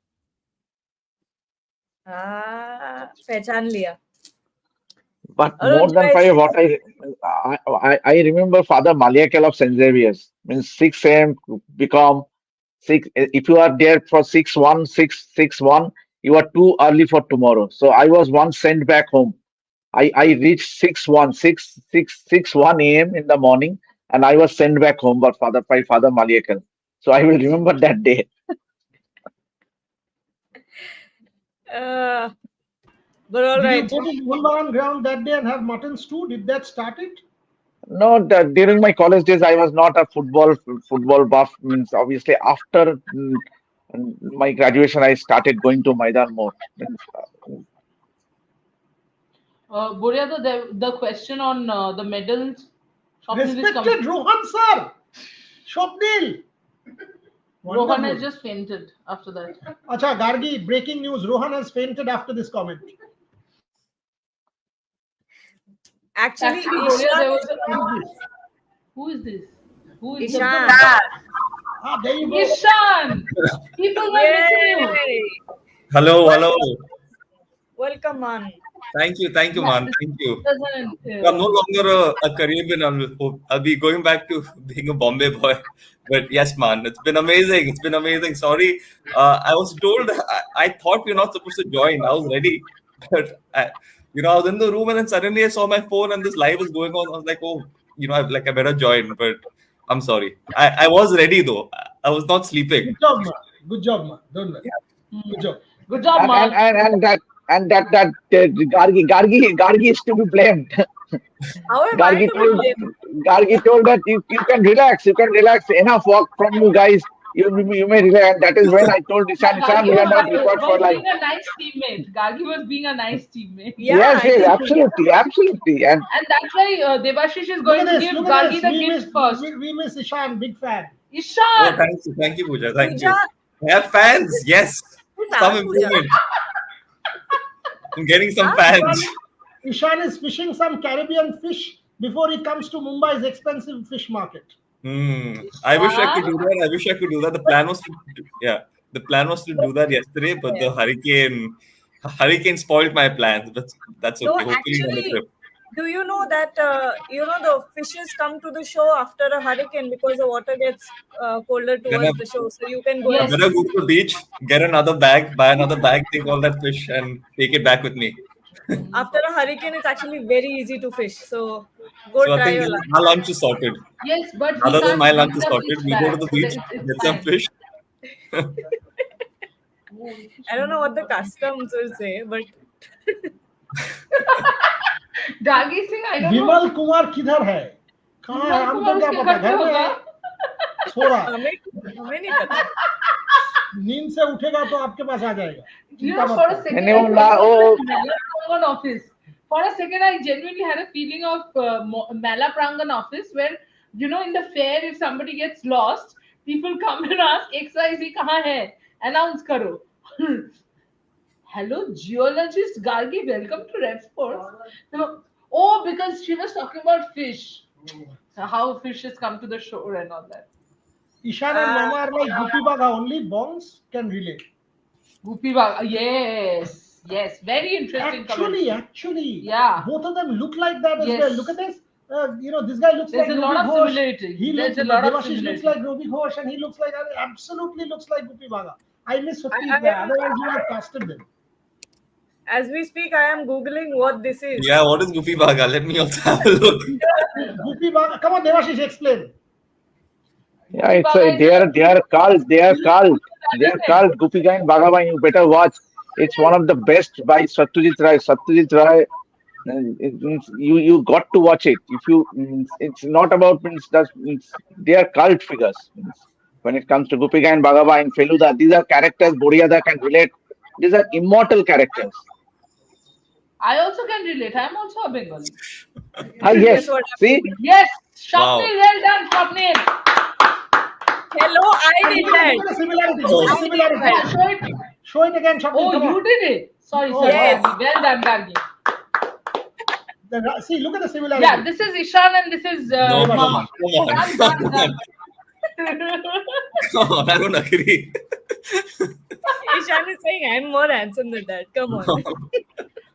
[SPEAKER 1] Pehchan liya.
[SPEAKER 4] But
[SPEAKER 1] Arun,
[SPEAKER 4] more than
[SPEAKER 1] guys,
[SPEAKER 4] five, what I remember Father Maliakel of St. Xavier's. Means 6 a.m. become 6. If you are there for 6-1, 6-1, you are too early for tomorrow. So I was once sent back home. I reached 6-1 a.m. in the morning, and I was sent back home by Father Maliakel. So I will remember that day.
[SPEAKER 1] uh, but all
[SPEAKER 2] Did
[SPEAKER 1] right.
[SPEAKER 2] you go to Mohun ground that day and have mutton stew? Did that start it?
[SPEAKER 4] No, during my college days, I was not a football buff. Means obviously after my graduation, I started going to Maidan more. Means,
[SPEAKER 3] Boria, the question on the medals. Swapnil is
[SPEAKER 2] Respected Rohan sir, Swapnil.
[SPEAKER 3] Rohan has
[SPEAKER 2] Wonderful.
[SPEAKER 3] just fainted after that.
[SPEAKER 2] Acha, Gargi, breaking news. Rohan has fainted after this comment.
[SPEAKER 1] Actually,
[SPEAKER 3] Boria,
[SPEAKER 1] Ishan
[SPEAKER 3] there
[SPEAKER 1] is
[SPEAKER 3] was who is this? Who is this?
[SPEAKER 1] Ishan.
[SPEAKER 2] Ah, there you go.
[SPEAKER 3] Ishan! People were missing you.
[SPEAKER 1] Yay!
[SPEAKER 5] Hello, hello.
[SPEAKER 1] Welcome, man.
[SPEAKER 5] Thank you,
[SPEAKER 3] Yeah,
[SPEAKER 5] man.
[SPEAKER 3] this
[SPEAKER 5] Thank you.
[SPEAKER 3] doesn't.
[SPEAKER 5] I'm no longer a Caribbean. I'll be going back to being a Bombay boy. But yes, man, it's been amazing. It's been amazing. Sorry, I was told. I thought we're not supposed to join. I was ready, but I was in the room and then suddenly I saw my phone and this live is going on. I was like, oh, I better join. But I'm sorry. I was ready though. I was not sleeping.
[SPEAKER 2] Good job, ma. Good job, ma. Don't worry.
[SPEAKER 3] Hmm.
[SPEAKER 2] Good job.
[SPEAKER 3] Good job,
[SPEAKER 4] that
[SPEAKER 3] man.
[SPEAKER 4] and that Gargi is to be blamed.
[SPEAKER 1] How am I
[SPEAKER 4] Gargi
[SPEAKER 1] to be
[SPEAKER 4] told
[SPEAKER 1] blamed?
[SPEAKER 4] Gargi told that you can relax. You can relax. Enough work from you guys. You may relax. And that is when I told Ishan,
[SPEAKER 3] Gargi
[SPEAKER 4] we are not required for
[SPEAKER 3] was
[SPEAKER 4] life.
[SPEAKER 3] being a nice teammate. Gargi was being a nice teammate.
[SPEAKER 1] Yeah,
[SPEAKER 4] Yes,
[SPEAKER 1] I
[SPEAKER 4] yes,
[SPEAKER 1] think
[SPEAKER 4] absolutely. And
[SPEAKER 3] And that's why Devashish is
[SPEAKER 2] Look
[SPEAKER 3] going
[SPEAKER 2] at
[SPEAKER 3] to
[SPEAKER 2] this.
[SPEAKER 3] give
[SPEAKER 2] Look at
[SPEAKER 3] Gargi
[SPEAKER 2] this.
[SPEAKER 3] the gift first.
[SPEAKER 2] We miss Ishan. Big fan.
[SPEAKER 5] Oh,
[SPEAKER 3] Ishan!
[SPEAKER 5] thank you, Pooja. Thank
[SPEAKER 1] Pooja,
[SPEAKER 5] you. I have fans. Yes,
[SPEAKER 1] who's
[SPEAKER 5] some
[SPEAKER 1] that, Pooja?
[SPEAKER 5] improvement. I'm getting some
[SPEAKER 1] Huh?
[SPEAKER 5] fans.
[SPEAKER 2] Ishan is fishing some Caribbean fish before he comes to Mumbai's expensive fish market.
[SPEAKER 5] I wish I could
[SPEAKER 3] Ishan?
[SPEAKER 5] do that. I wish I could do that. The plan was to do that yesterday, but the hurricane spoiled my plans. But that's
[SPEAKER 1] No,
[SPEAKER 5] okay. Hopefully, on the
[SPEAKER 1] actually,
[SPEAKER 5] trip.
[SPEAKER 1] do you know that the fishes come to the shore after a hurricane because the water gets colder
[SPEAKER 5] Then
[SPEAKER 1] towards the shore, so you can go
[SPEAKER 5] I
[SPEAKER 1] and
[SPEAKER 3] Yes.
[SPEAKER 5] better go to the beach, get another bag, buy another bag, take all that fish, and take it back with me.
[SPEAKER 1] after a hurricane, it's actually very easy to fish. So go
[SPEAKER 5] So I
[SPEAKER 1] try
[SPEAKER 5] think
[SPEAKER 1] your luck.
[SPEAKER 5] our lunch is sorted.
[SPEAKER 3] Yes, but he
[SPEAKER 5] Other than my
[SPEAKER 3] can't
[SPEAKER 5] lunch
[SPEAKER 3] bring
[SPEAKER 5] is
[SPEAKER 3] the
[SPEAKER 5] sorted,
[SPEAKER 3] fish
[SPEAKER 5] we go to
[SPEAKER 3] back.
[SPEAKER 5] the
[SPEAKER 3] So
[SPEAKER 5] beach,
[SPEAKER 3] it's
[SPEAKER 5] get some
[SPEAKER 3] fine.
[SPEAKER 5] fish.
[SPEAKER 1] I don't know what the customs will say, but
[SPEAKER 3] Gargi Singh, I don't know.
[SPEAKER 2] Vimal Kumar किधर है? कहाँ है?
[SPEAKER 3] विमल
[SPEAKER 2] हमको
[SPEAKER 3] कुमार
[SPEAKER 2] क्या
[SPEAKER 3] उसके
[SPEAKER 2] पता?
[SPEAKER 3] घर पे
[SPEAKER 2] घर में
[SPEAKER 3] होगा।
[SPEAKER 2] है। थोड़ा
[SPEAKER 1] हमें नहीं पता.
[SPEAKER 2] नींद से उठेगा तो आपके पास आ जाएगा.
[SPEAKER 3] You
[SPEAKER 2] चिंता
[SPEAKER 3] know,
[SPEAKER 2] मत
[SPEAKER 3] for a
[SPEAKER 2] करो.
[SPEAKER 3] second,
[SPEAKER 4] No,
[SPEAKER 3] I
[SPEAKER 4] no,
[SPEAKER 3] thought
[SPEAKER 4] oh.
[SPEAKER 3] it was Malaprangan office. For a second, I genuinely had a feeling of Malaprangan office where, in the fair, if somebody gets lost, people come and ask, XYZ kahan hai? Announce karo. Hello, geologist Gargi, welcome to Red Sports. No, oh, because she was talking about fish. So how fishes come to the shore and all that.
[SPEAKER 2] Ishan and Mama are like Guppy Baga, only bongs can relate.
[SPEAKER 3] Goopy Baga. Yes, yes. Very interesting
[SPEAKER 2] Actually,
[SPEAKER 3] commentary.
[SPEAKER 2] actually,
[SPEAKER 3] Yeah.
[SPEAKER 2] both of them look like that as well. Look
[SPEAKER 3] Yes.
[SPEAKER 2] at this. This guy looks
[SPEAKER 3] There's
[SPEAKER 2] like
[SPEAKER 3] a
[SPEAKER 2] Robbie
[SPEAKER 3] lot of
[SPEAKER 2] Ghosh.
[SPEAKER 3] similarity.
[SPEAKER 2] He
[SPEAKER 3] There's
[SPEAKER 2] looks,
[SPEAKER 3] a lot of
[SPEAKER 2] Devashish looks
[SPEAKER 3] similarity.
[SPEAKER 2] like Robbie Ghosh, and he looks like, absolutely looks like Guppy Baga. I miss
[SPEAKER 1] I,
[SPEAKER 2] 50th
[SPEAKER 1] I
[SPEAKER 2] guy.
[SPEAKER 1] am,
[SPEAKER 2] Otherwise, you have casted them.
[SPEAKER 1] as we speak, I am googling what this is.
[SPEAKER 5] Yeah, what is Goofy Baga? Let me also have a look.
[SPEAKER 2] Guppy Baga. Come on, Devashish, explain.
[SPEAKER 4] Yeah,
[SPEAKER 3] Goopy Baga is a
[SPEAKER 4] they are cult. They are
[SPEAKER 3] Understand?
[SPEAKER 4] cult. Gopi Ka and Bhagavan. You better watch. It's one of the best by Satyajit Ray. Satyajit Ray. It means you got to watch it. If you it's not about they are cult figures. When it comes to Gopika and Bhagava and Feluda, these are characters Bodhiyada can relate. These are immortal characters.
[SPEAKER 3] I also can relate. I'm also a Bengali.
[SPEAKER 4] Ah
[SPEAKER 1] Guess
[SPEAKER 4] yes.
[SPEAKER 1] what
[SPEAKER 4] See,
[SPEAKER 1] happened?
[SPEAKER 3] Yes,
[SPEAKER 5] Wow.
[SPEAKER 3] Swapnil, well done, Swapnil.
[SPEAKER 1] Hello, I
[SPEAKER 2] And
[SPEAKER 1] did
[SPEAKER 2] look
[SPEAKER 1] that.
[SPEAKER 2] at the similarity. Look at
[SPEAKER 5] Oh,
[SPEAKER 2] the
[SPEAKER 1] I did
[SPEAKER 2] similarity.
[SPEAKER 1] that.
[SPEAKER 3] Yeah, show it.
[SPEAKER 2] Show it again, Shakil.
[SPEAKER 3] Oh,
[SPEAKER 2] Come
[SPEAKER 3] you
[SPEAKER 2] on.
[SPEAKER 3] did it. Sorry,
[SPEAKER 2] Oh,
[SPEAKER 3] sorry,
[SPEAKER 2] wow.
[SPEAKER 1] Yes.
[SPEAKER 3] Gargi. Well done, Gargi.
[SPEAKER 2] See, look at the
[SPEAKER 3] Yeah,
[SPEAKER 2] similarity.
[SPEAKER 3] this is Ishan and this is
[SPEAKER 5] no, come
[SPEAKER 2] Devashish.
[SPEAKER 5] on,
[SPEAKER 3] Mama.
[SPEAKER 5] come on,
[SPEAKER 3] Done,
[SPEAKER 5] come
[SPEAKER 3] done,
[SPEAKER 5] on,
[SPEAKER 3] done.
[SPEAKER 5] come on. I don't agree.
[SPEAKER 1] Ishan is saying I'm more handsome than that. Come on.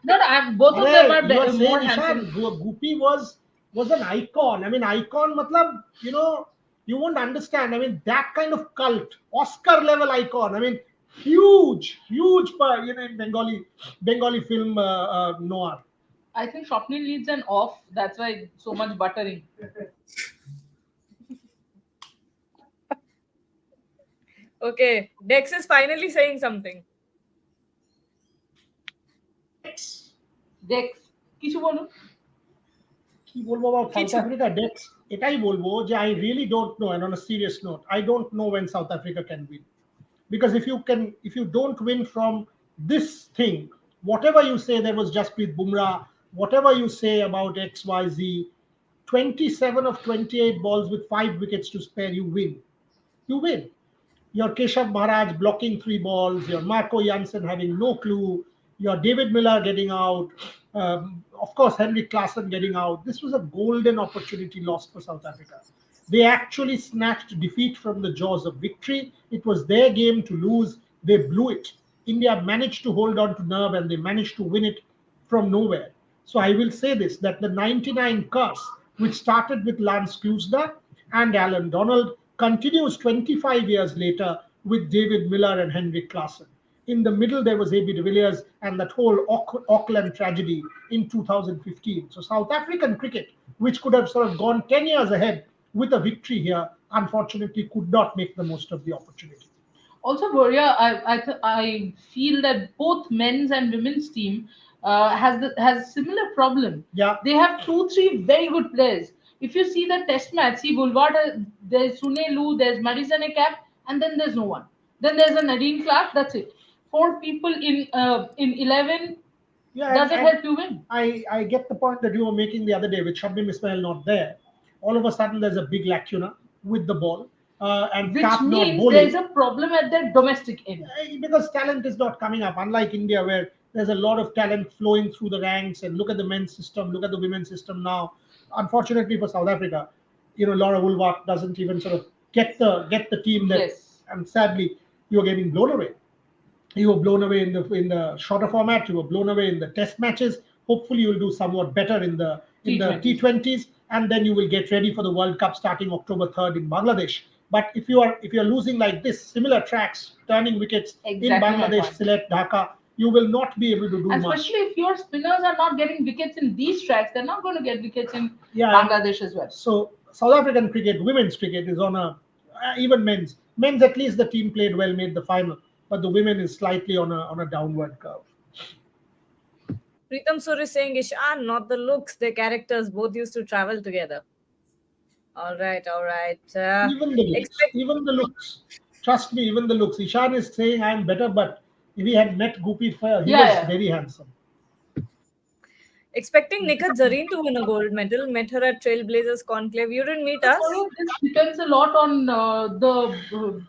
[SPEAKER 3] No, no, both of them are
[SPEAKER 2] You are
[SPEAKER 3] more
[SPEAKER 2] saying Ishan,
[SPEAKER 3] handsome.
[SPEAKER 2] Guppy was an icon. I mean, icon, matlab, you won't understand. I mean, that kind of cult, Oscar level icon. I mean, huge, in Bengali film noir.
[SPEAKER 3] I think Swapnil needs an off. That's why so much buttering.
[SPEAKER 1] Okay, Dex is finally saying something.
[SPEAKER 3] Dex, কিছু বলো?
[SPEAKER 2] কি বলবো about South
[SPEAKER 1] Kichu.
[SPEAKER 2] Africa Dex, এটাই বলবো যে I really don't know. And on a serious note, I don't know when South Africa can win. Because if you don't win from this thing, whatever you say, there was Jasprit Bumrah, whatever you say about XYZ, 27 of 28 balls with 5 wickets to spare, you win. Your Keshav Maharaj blocking 3 balls, your Marco Janssen having no clue, your David Miller getting out, of course, Henrik Klaassen getting out. This was a golden opportunity lost for South Africa. They actually snatched defeat from the jaws of victory. It was their game to lose. They blew it. India managed to hold on to nerve and they managed to win it from nowhere. So I will say this, that the 99 curse, which started with Lance Klusener and Alan Donald, continues 25 years later with David Miller and Henrik Klaassen. In the middle, there was A.B. de Villiers and that whole Auckland tragedy in 2015. So South African cricket, which could have sort of gone 10 years ahead with a victory here, unfortunately could not make the most of the opportunity.
[SPEAKER 3] Also, Boria, I feel that both men's and women's team has similar problem.
[SPEAKER 2] Yeah.
[SPEAKER 3] They have 2 3 very good players. If you see the test match, see Boulevard, there's Sune Lu, there's Madison Cap, and then there's no one. Then there's a Nadine Clark. That's it. 4 people in 11
[SPEAKER 2] Yeah,
[SPEAKER 3] doesn't help you win.
[SPEAKER 2] I get the point that you were making the other day with Shabnim Ismail not there. All of a sudden, there's a big lacuna with the ball, and
[SPEAKER 3] Which
[SPEAKER 2] Cap not
[SPEAKER 3] means
[SPEAKER 2] bowling.
[SPEAKER 3] there's a problem at the domestic end.
[SPEAKER 2] Because talent is not coming up, unlike India, where there's a lot of talent flowing through the ranks. And look at the men's system, look at the women's system now. Unfortunately for South Africa, Laura Woolwart doesn't even sort of get the team that,
[SPEAKER 3] Yes.
[SPEAKER 2] and sadly, you're getting blown away. You were blown away in the shorter format. You were blown away in the test matches. Hopefully, you'll do somewhat better in the T20s, and then you will get ready for the World Cup starting October 3rd in Bangladesh. But if you're losing like this, similar tracks, turning wickets
[SPEAKER 3] Exactly
[SPEAKER 2] in
[SPEAKER 3] my
[SPEAKER 2] Bangladesh,
[SPEAKER 3] point.
[SPEAKER 2] Sylhet, Dhaka, you will not be able to do
[SPEAKER 3] And
[SPEAKER 2] much.
[SPEAKER 3] especially if your spinners are not getting wickets in these tracks, they're not going to get wickets in
[SPEAKER 2] Yeah.
[SPEAKER 3] Bangladesh as well.
[SPEAKER 2] So South African cricket, women's cricket is on a even men's at least the team played well, made the final, but the women is slightly on a downward curve.
[SPEAKER 1] Pritam Sur is saying Ishan, not the looks, the characters both used to travel together. All right, all right.
[SPEAKER 2] Even the looks,
[SPEAKER 1] Expect,
[SPEAKER 2] even the looks. Trust me, even the looks. Ishan is saying I'm better, but if he had met Goopy Fair, he
[SPEAKER 3] Yeah,
[SPEAKER 2] was
[SPEAKER 3] yeah.
[SPEAKER 2] very handsome.
[SPEAKER 1] expecting Nikat Zareen to win a gold medal. Met her at Trailblazers Conclave. You didn't meet us.
[SPEAKER 3] So this depends a lot on the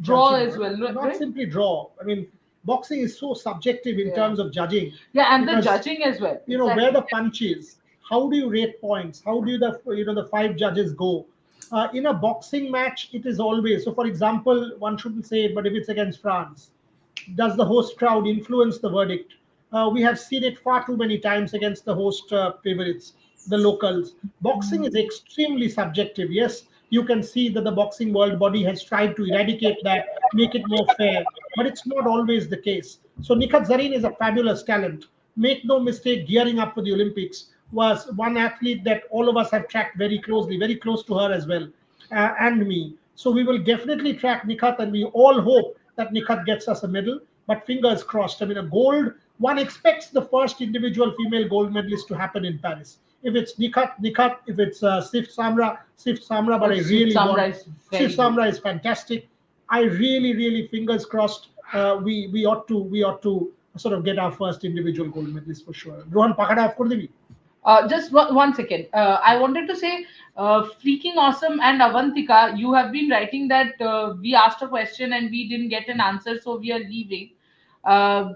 [SPEAKER 3] draw
[SPEAKER 2] Judging,
[SPEAKER 3] as well,
[SPEAKER 2] not
[SPEAKER 3] right?
[SPEAKER 2] simply draw. I mean, boxing is so subjective in
[SPEAKER 3] Yeah.
[SPEAKER 2] terms of judging.
[SPEAKER 3] Yeah, and the
[SPEAKER 2] Because,
[SPEAKER 3] judging as well.
[SPEAKER 2] Where the punch is, how do you rate points, how do the 5 judges go, in a boxing match. It is always, so for example, one shouldn't say it, but if it's against France, does the host crowd influence the verdict? We have seen it far too many times against the host favorites, the locals. Boxing is extremely subjective. Yes, you can see that the boxing world body has tried to eradicate that, make it more fair, but it's not always the case. So Nikhat Zareen is a fabulous talent. Make no mistake, gearing up for the Olympics was one athlete that all of us have tracked very closely, very close to her as well, and me. So we will definitely track Nikhat, and we all hope that Nikhat gets us a medal. But fingers crossed. I mean, a gold. One expects the first individual female gold medalist to happen in Paris. If it's Nikhat, Nikhat. If it's Sif Samra, Sif Samra. But I really want Sif Samra is fantastic. I really, really fingers crossed. We ought to sort of get our first individual gold medalist for sure. Rohan Pakada of Kurdivi.
[SPEAKER 3] Just one second. I wanted to say, freaking awesome and Avantika, you have been writing that we asked a question and we didn't get an answer, so we are leaving.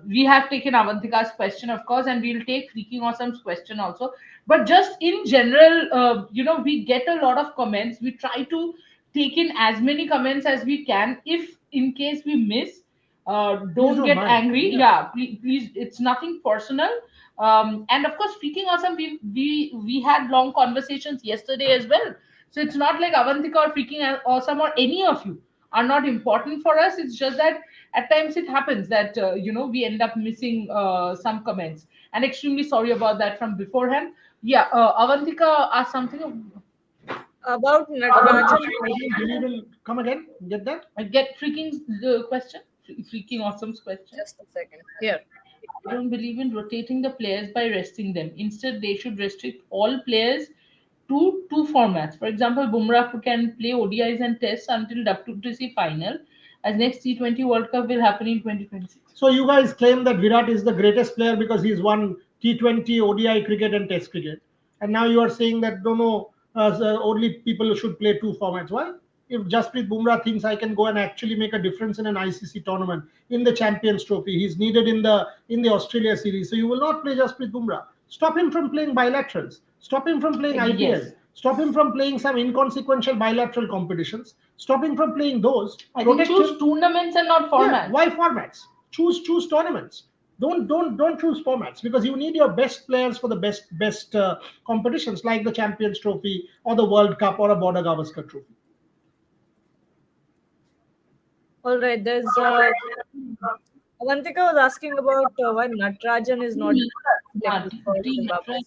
[SPEAKER 3] We have taken Avantika's question, of course, and we'll take freaking awesome's question also. But just in general, we get a lot of comments. We try to take in as many comments as we can. If in case we miss, don't
[SPEAKER 2] don't
[SPEAKER 3] get
[SPEAKER 2] mind.
[SPEAKER 3] angry.
[SPEAKER 2] Yeah.
[SPEAKER 3] Yeah, please, it's nothing personal. And of course, freaking awesome, we had long conversations yesterday as well. So it's not like Avantika or freaking awesome or any of you are not important for us. It's just that at times it happens that we end up missing some comments, and extremely sorry about that from beforehand. Yeah, Avantika asked something.
[SPEAKER 1] About
[SPEAKER 2] I
[SPEAKER 1] Natarajan.
[SPEAKER 2] don't believe in. Come again. Get that?
[SPEAKER 3] I get freaking the question, freaking awesome's question.
[SPEAKER 1] Just a second. Here.
[SPEAKER 3] I don't believe in rotating the players by resting them. Instead, they should restrict all players to two formats. For example, Bumrah can play ODIs and Tests until WTC final, as next T20 World Cup will happen in 2026.
[SPEAKER 2] So you guys claim that Virat is the greatest player because he's won T20, ODI cricket, and Test cricket, and now you are saying that no, so only people should play two formats. Why? If Jasprit Bumrah thinks I can go and actually make a difference in an ICC tournament, in the Champions Trophy, he's needed in the Australia series. So you will not play Jasprit Bumrah. Stop him from playing bilaterals. Stop him from playing IPL.
[SPEAKER 3] Yes.
[SPEAKER 2] Stop him from playing some inconsequential bilateral competitions. Stop him from playing those.
[SPEAKER 3] I think
[SPEAKER 2] Protect
[SPEAKER 3] choose
[SPEAKER 2] him.
[SPEAKER 3] tournaments and not
[SPEAKER 2] Yeah,
[SPEAKER 3] formats.
[SPEAKER 2] why formats? Choose tournaments. Don't choose formats, because you need your best players for the best competitions like the Champions Trophy or the World Cup or a Border-Gavaskar Trophy.
[SPEAKER 1] All right. There's Avantika was asking about why Natarajan is not selected for Zimbabwe.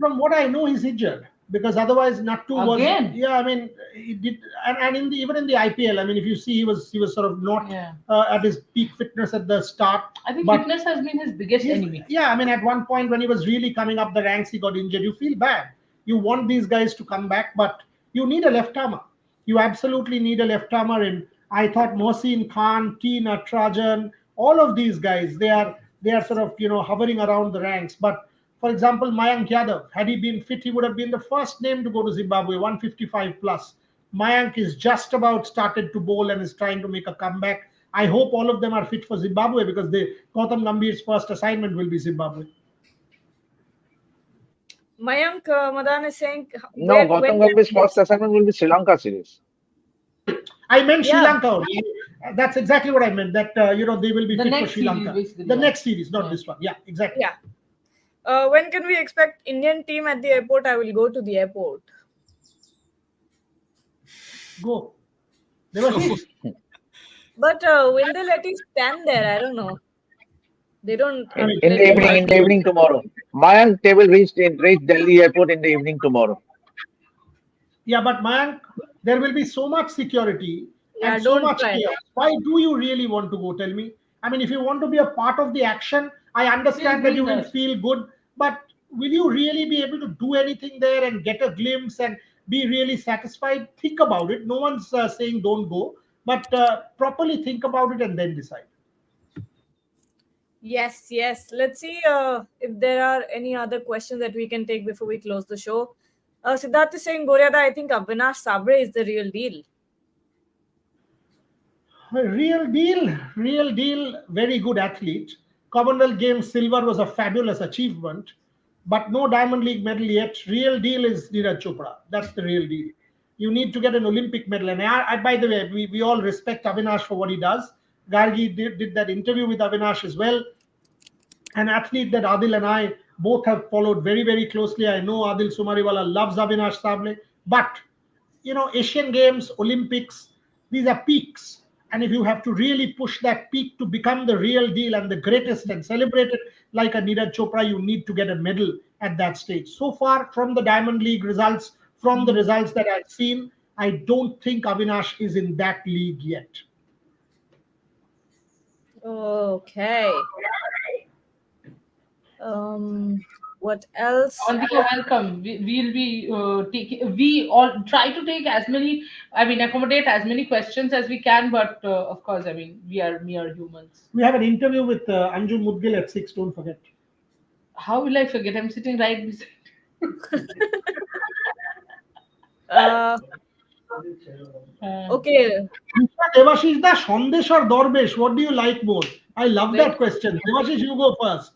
[SPEAKER 2] From what I know, he's injured, because otherwise Nattu was.
[SPEAKER 3] Again?
[SPEAKER 2] Yeah, I mean, he did, and even in the IPL, I mean, if you see, he was sort of not
[SPEAKER 3] Yeah.
[SPEAKER 2] at his peak fitness at the start.
[SPEAKER 3] I think
[SPEAKER 2] But
[SPEAKER 3] fitness has been his biggest enemy.
[SPEAKER 2] Yeah, I mean, at one point when he was really coming up the ranks, he got injured. You feel bad. You want these guys to come back, but you need a left armer. You absolutely need a left armer. And I thought Mohsin Khan, T. Natarajan, all of these guys, they are sort of hovering around the ranks. But for example, Mayank Yadav, had he been fit, he would have been the first name to go to Zimbabwe, 155 plus. Mayank is just about started to bowl and is trying to make a comeback. I hope all of them are fit for Zimbabwe, because Gautam Gambhir's first assignment will be Zimbabwe.
[SPEAKER 1] Mayank Madan is saying,
[SPEAKER 4] No, Gautam Gambhir's first assignment will be Sri Lanka series.
[SPEAKER 2] I meant Sri
[SPEAKER 1] Yeah.
[SPEAKER 2] Lanka only. That's exactly what I meant. That they will be
[SPEAKER 3] The
[SPEAKER 2] fit for
[SPEAKER 3] next
[SPEAKER 2] Sri
[SPEAKER 3] series,
[SPEAKER 2] Lanka.
[SPEAKER 3] basically,
[SPEAKER 2] The
[SPEAKER 3] yeah.
[SPEAKER 2] next series, not
[SPEAKER 3] Yeah.
[SPEAKER 2] this one. Yeah, exactly.
[SPEAKER 1] Yeah. When can we expect Indian team at the airport? I will go to the airport.
[SPEAKER 2] Go. They were hit.
[SPEAKER 1] But will they let you stand there? I don't know. They don't.
[SPEAKER 2] I mean,
[SPEAKER 4] In the evening tomorrow. Mayank, they will reach Delhi airport in the evening tomorrow.
[SPEAKER 2] Yeah, but Mayank, there will be so much security
[SPEAKER 1] Yeah,
[SPEAKER 2] and so
[SPEAKER 1] don't
[SPEAKER 2] much
[SPEAKER 1] try.
[SPEAKER 2] chaos. Why do you really want to go? Tell me. I mean, if you want to be a part of the action, I understand that you will feel good, but will you really be able to do anything there and get a glimpse and be really satisfied? Think about it. No one's saying don't go, but properly think about it and then decide.
[SPEAKER 1] Yes, yes. Let's see if there are any other questions that we can take before we close the show. Siddharth is saying, Goryada, I think Avinash Sabre is the real deal.
[SPEAKER 2] Real deal, very good athlete. Commonwealth Games silver was a fabulous achievement, but no Diamond League medal yet. Real deal is Neeraj Chopra. That's the real deal. You need to get an Olympic medal. And by the way, we all respect Avinash for what he does. Gargi did that interview with Avinash as well. An athlete that Adil and I both have followed very, very closely. I know Adil Sumariwala loves Avinash Sable, but Asian Games, Olympics, these are peaks. And if you have to really push that peak to become the real deal and the greatest and celebrate it like a Neeraj Chopra, you need to get a medal at that stage. So far, from the Diamond League results, from the results that I've seen, I don't think Avinash is in that league yet.
[SPEAKER 1] Okay. What else?
[SPEAKER 3] Andika, welcome. We'll be taking. We all try to take as many. I mean, accommodate as many questions as we can. But of course, I mean, we are mere humans.
[SPEAKER 2] We have an interview with Anju Mudgil at 6, don't forget.
[SPEAKER 3] How will I forget? I'm sitting right beside.
[SPEAKER 1] Uh, okay.
[SPEAKER 2] Devashish, the Sandesh or Dorbesh, what do you like more? I love that question. Devashish, you go first.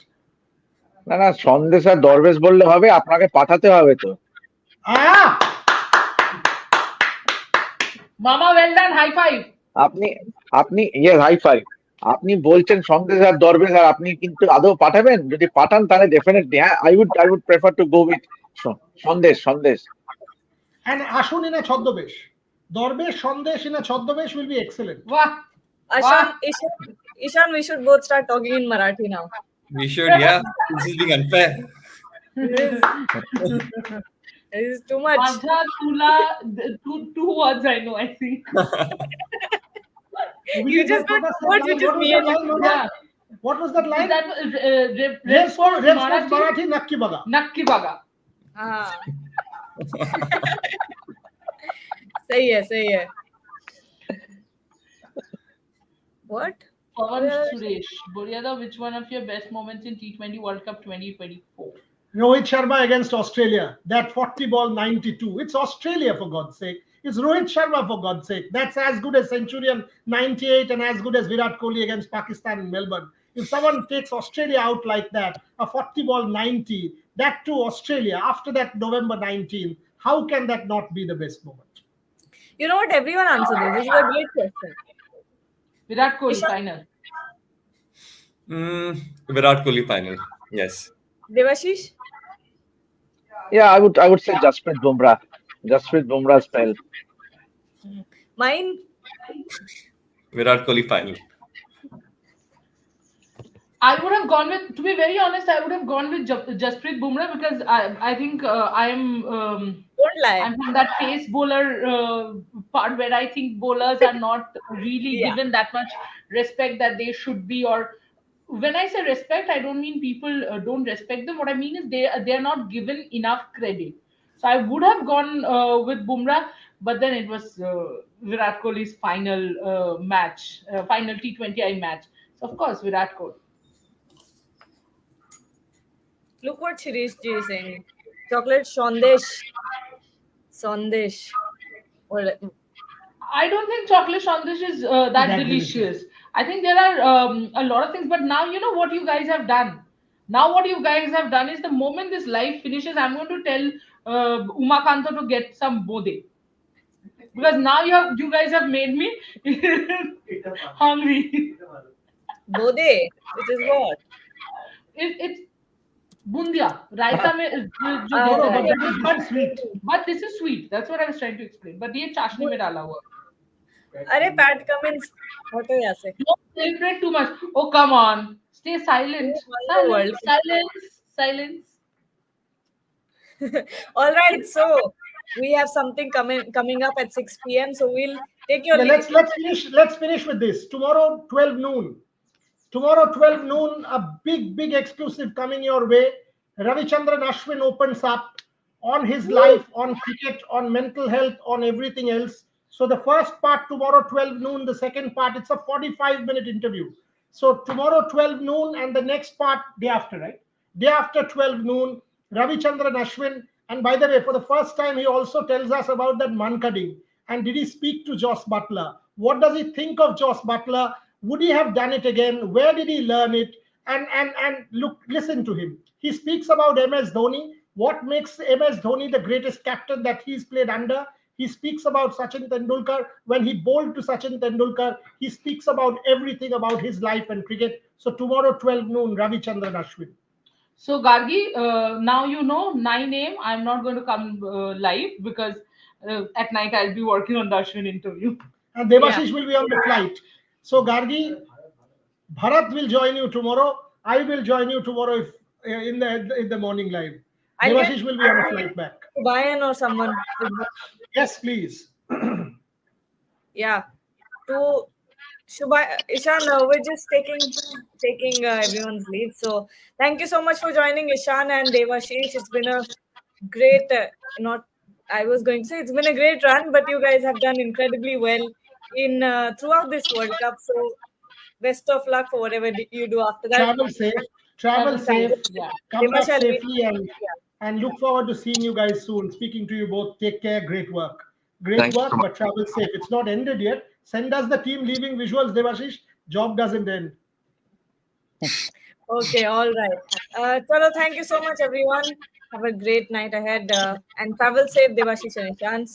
[SPEAKER 4] না না, সন্দেশ আর দরবেশ বললে হবে, আপনাকে পাঠাতে হবে তো।
[SPEAKER 2] Ah!
[SPEAKER 3] Mama, well done. High five.
[SPEAKER 4] আপনি আপনি হাই ফাইভ। আপনি বলছেন সন্দেশ আর দরবেশ, আর আপনি কিন্তু আদৌ পাঠাবেন? যদি পাঠান তাহলে ডেফিনেটলি হ্যাঁ, I would prefer to go with sandesh.
[SPEAKER 2] And Ashun in a Choddobesh. Dorbesh, Sandesh in a Choddobesh will be excellent.
[SPEAKER 3] Wow.
[SPEAKER 1] Ashan, Ishan, we should both start talking in Marathi now.
[SPEAKER 5] We should, yeah. This is being unfair.
[SPEAKER 1] This is too much.
[SPEAKER 3] Madha, Tula, two words I know, I think.
[SPEAKER 1] You just got words which is me.
[SPEAKER 3] Yeah.
[SPEAKER 2] What was that line?
[SPEAKER 3] That
[SPEAKER 2] Red Sport Marathi Nakki Baga.
[SPEAKER 3] Nakki Baga.
[SPEAKER 1] हाँ सही है what
[SPEAKER 3] Pawan Suresh Boryada, which one of your best moments in T20 World Cup 2024?
[SPEAKER 2] Rohit Sharma against Australia, that 40 ball 92. It's Australia, for God's sake. It's Rohit Sharma, for God's sake. That's as good as Centurion 98 and as good as Virat Kohli against Pakistan in Melbourne. If someone takes Australia out like that, a 40 ball 90, that to Australia after that November 19, how can that not be the best moment?
[SPEAKER 1] You know what, everyone answer this. This is a great question.
[SPEAKER 3] Virat Kohli final.
[SPEAKER 5] Virat Kohli final. Yes.
[SPEAKER 1] Devashish?
[SPEAKER 4] Yeah, I would say Jasprit Bumrah spell.
[SPEAKER 1] Mine?
[SPEAKER 3] Virat Kohli final. I would have gone with, to be very honest, I would have gone with Jasprit Bumrah because I think I'm from that pace bowler part where I think bowlers are not really given that much respect that they should be. Or when I say respect, I don't mean people don't respect them. What I mean is they are not given enough credit. So I would have gone with Bumrah, but then it was Virat Kohli's final match, final T20I match. So of course Virat Kohli.
[SPEAKER 1] Look what Shirish ji is saying. Chocolate Sandesh.
[SPEAKER 3] I don't think chocolate sandesh is that delicious. I think there are a lot of things, but now you know what you guys have done. Now what you guys have done is the moment this live finishes, I'm going to tell Umakanto to get some bode. Because now you guys have made me hungry.
[SPEAKER 1] Bode, which is what?
[SPEAKER 3] It's bundia. Raita mein
[SPEAKER 2] But sweet.
[SPEAKER 3] But this is sweet. That's what I was trying to explain. But ye chashni mein dala hua.
[SPEAKER 1] Arey Pat Cummins, what do you say?
[SPEAKER 3] Don't celebrate too much. Oh, come on. Stay silent. Silence.
[SPEAKER 2] All right, so we have something coming up at 6 p.m. So we'll take your lead. Let's finish with this. Tomorrow 12 noon. Tomorrow 12 noon, a big exclusive coming your way. Ravichandran Ashwin opens up on his life, on cricket, on mental health, on everything else. So the first part tomorrow 12 noon, the second part, it's a 45-minute interview. So tomorrow 12 noon and the next part day after, right? Day after 12 noon, Ravichandran Ashwin. And by the way, for the first time, he also tells us about that Mankading. And did he speak to Jos Buttler? What does he think of Jos Buttler? Would he have done it again? Where did he learn it? And listen to him. He speaks about MS Dhoni. What makes MS Dhoni the greatest captain that he's played under? He speaks about Sachin Tendulkar. When he bowled to Sachin Tendulkar, he speaks about everything about his life and cricket. So tomorrow, 12 noon, Ravi Chandran Ashwin.
[SPEAKER 3] So Gargi, now you know 9 a.m. I'm not going to come live because at night I'll be working on the Ashwin interview.
[SPEAKER 2] And
[SPEAKER 1] Yeah.
[SPEAKER 2] Devashish will be on the flight. So Gargi, Bharat will join you tomorrow. I will join you tomorrow if in the morning live.
[SPEAKER 1] I'll get
[SPEAKER 2] Devashish will be on a flight back.
[SPEAKER 1] Bayan or someone.
[SPEAKER 2] Yes, please.
[SPEAKER 1] Yeah. To Ishan, we're just taking everyone's leave. So thank you so much for joining, Ishan and Devashish. It's been a great, not I was going to say it's been a great run, but you guys have done incredibly well in throughout this World Cup. So best of luck for whatever you do after that.
[SPEAKER 2] Travel safe. Travel
[SPEAKER 3] Travel
[SPEAKER 2] safe.
[SPEAKER 3] safe. Yeah.
[SPEAKER 2] Come back
[SPEAKER 1] Shall we?
[SPEAKER 2] safely and
[SPEAKER 1] Yeah.
[SPEAKER 2] and look forward to seeing you guys soon. Speaking to you both. Take care. Great work. Great
[SPEAKER 4] Thank you
[SPEAKER 2] work,
[SPEAKER 4] so much.
[SPEAKER 2] but travel safe. It's not ended yet. Send us the team leaving visuals, Devashish. Job doesn't end.
[SPEAKER 1] Okay, all right. Chalo, thank you so much, everyone. Have a great night ahead and travel safe, Devashish and Ishan. See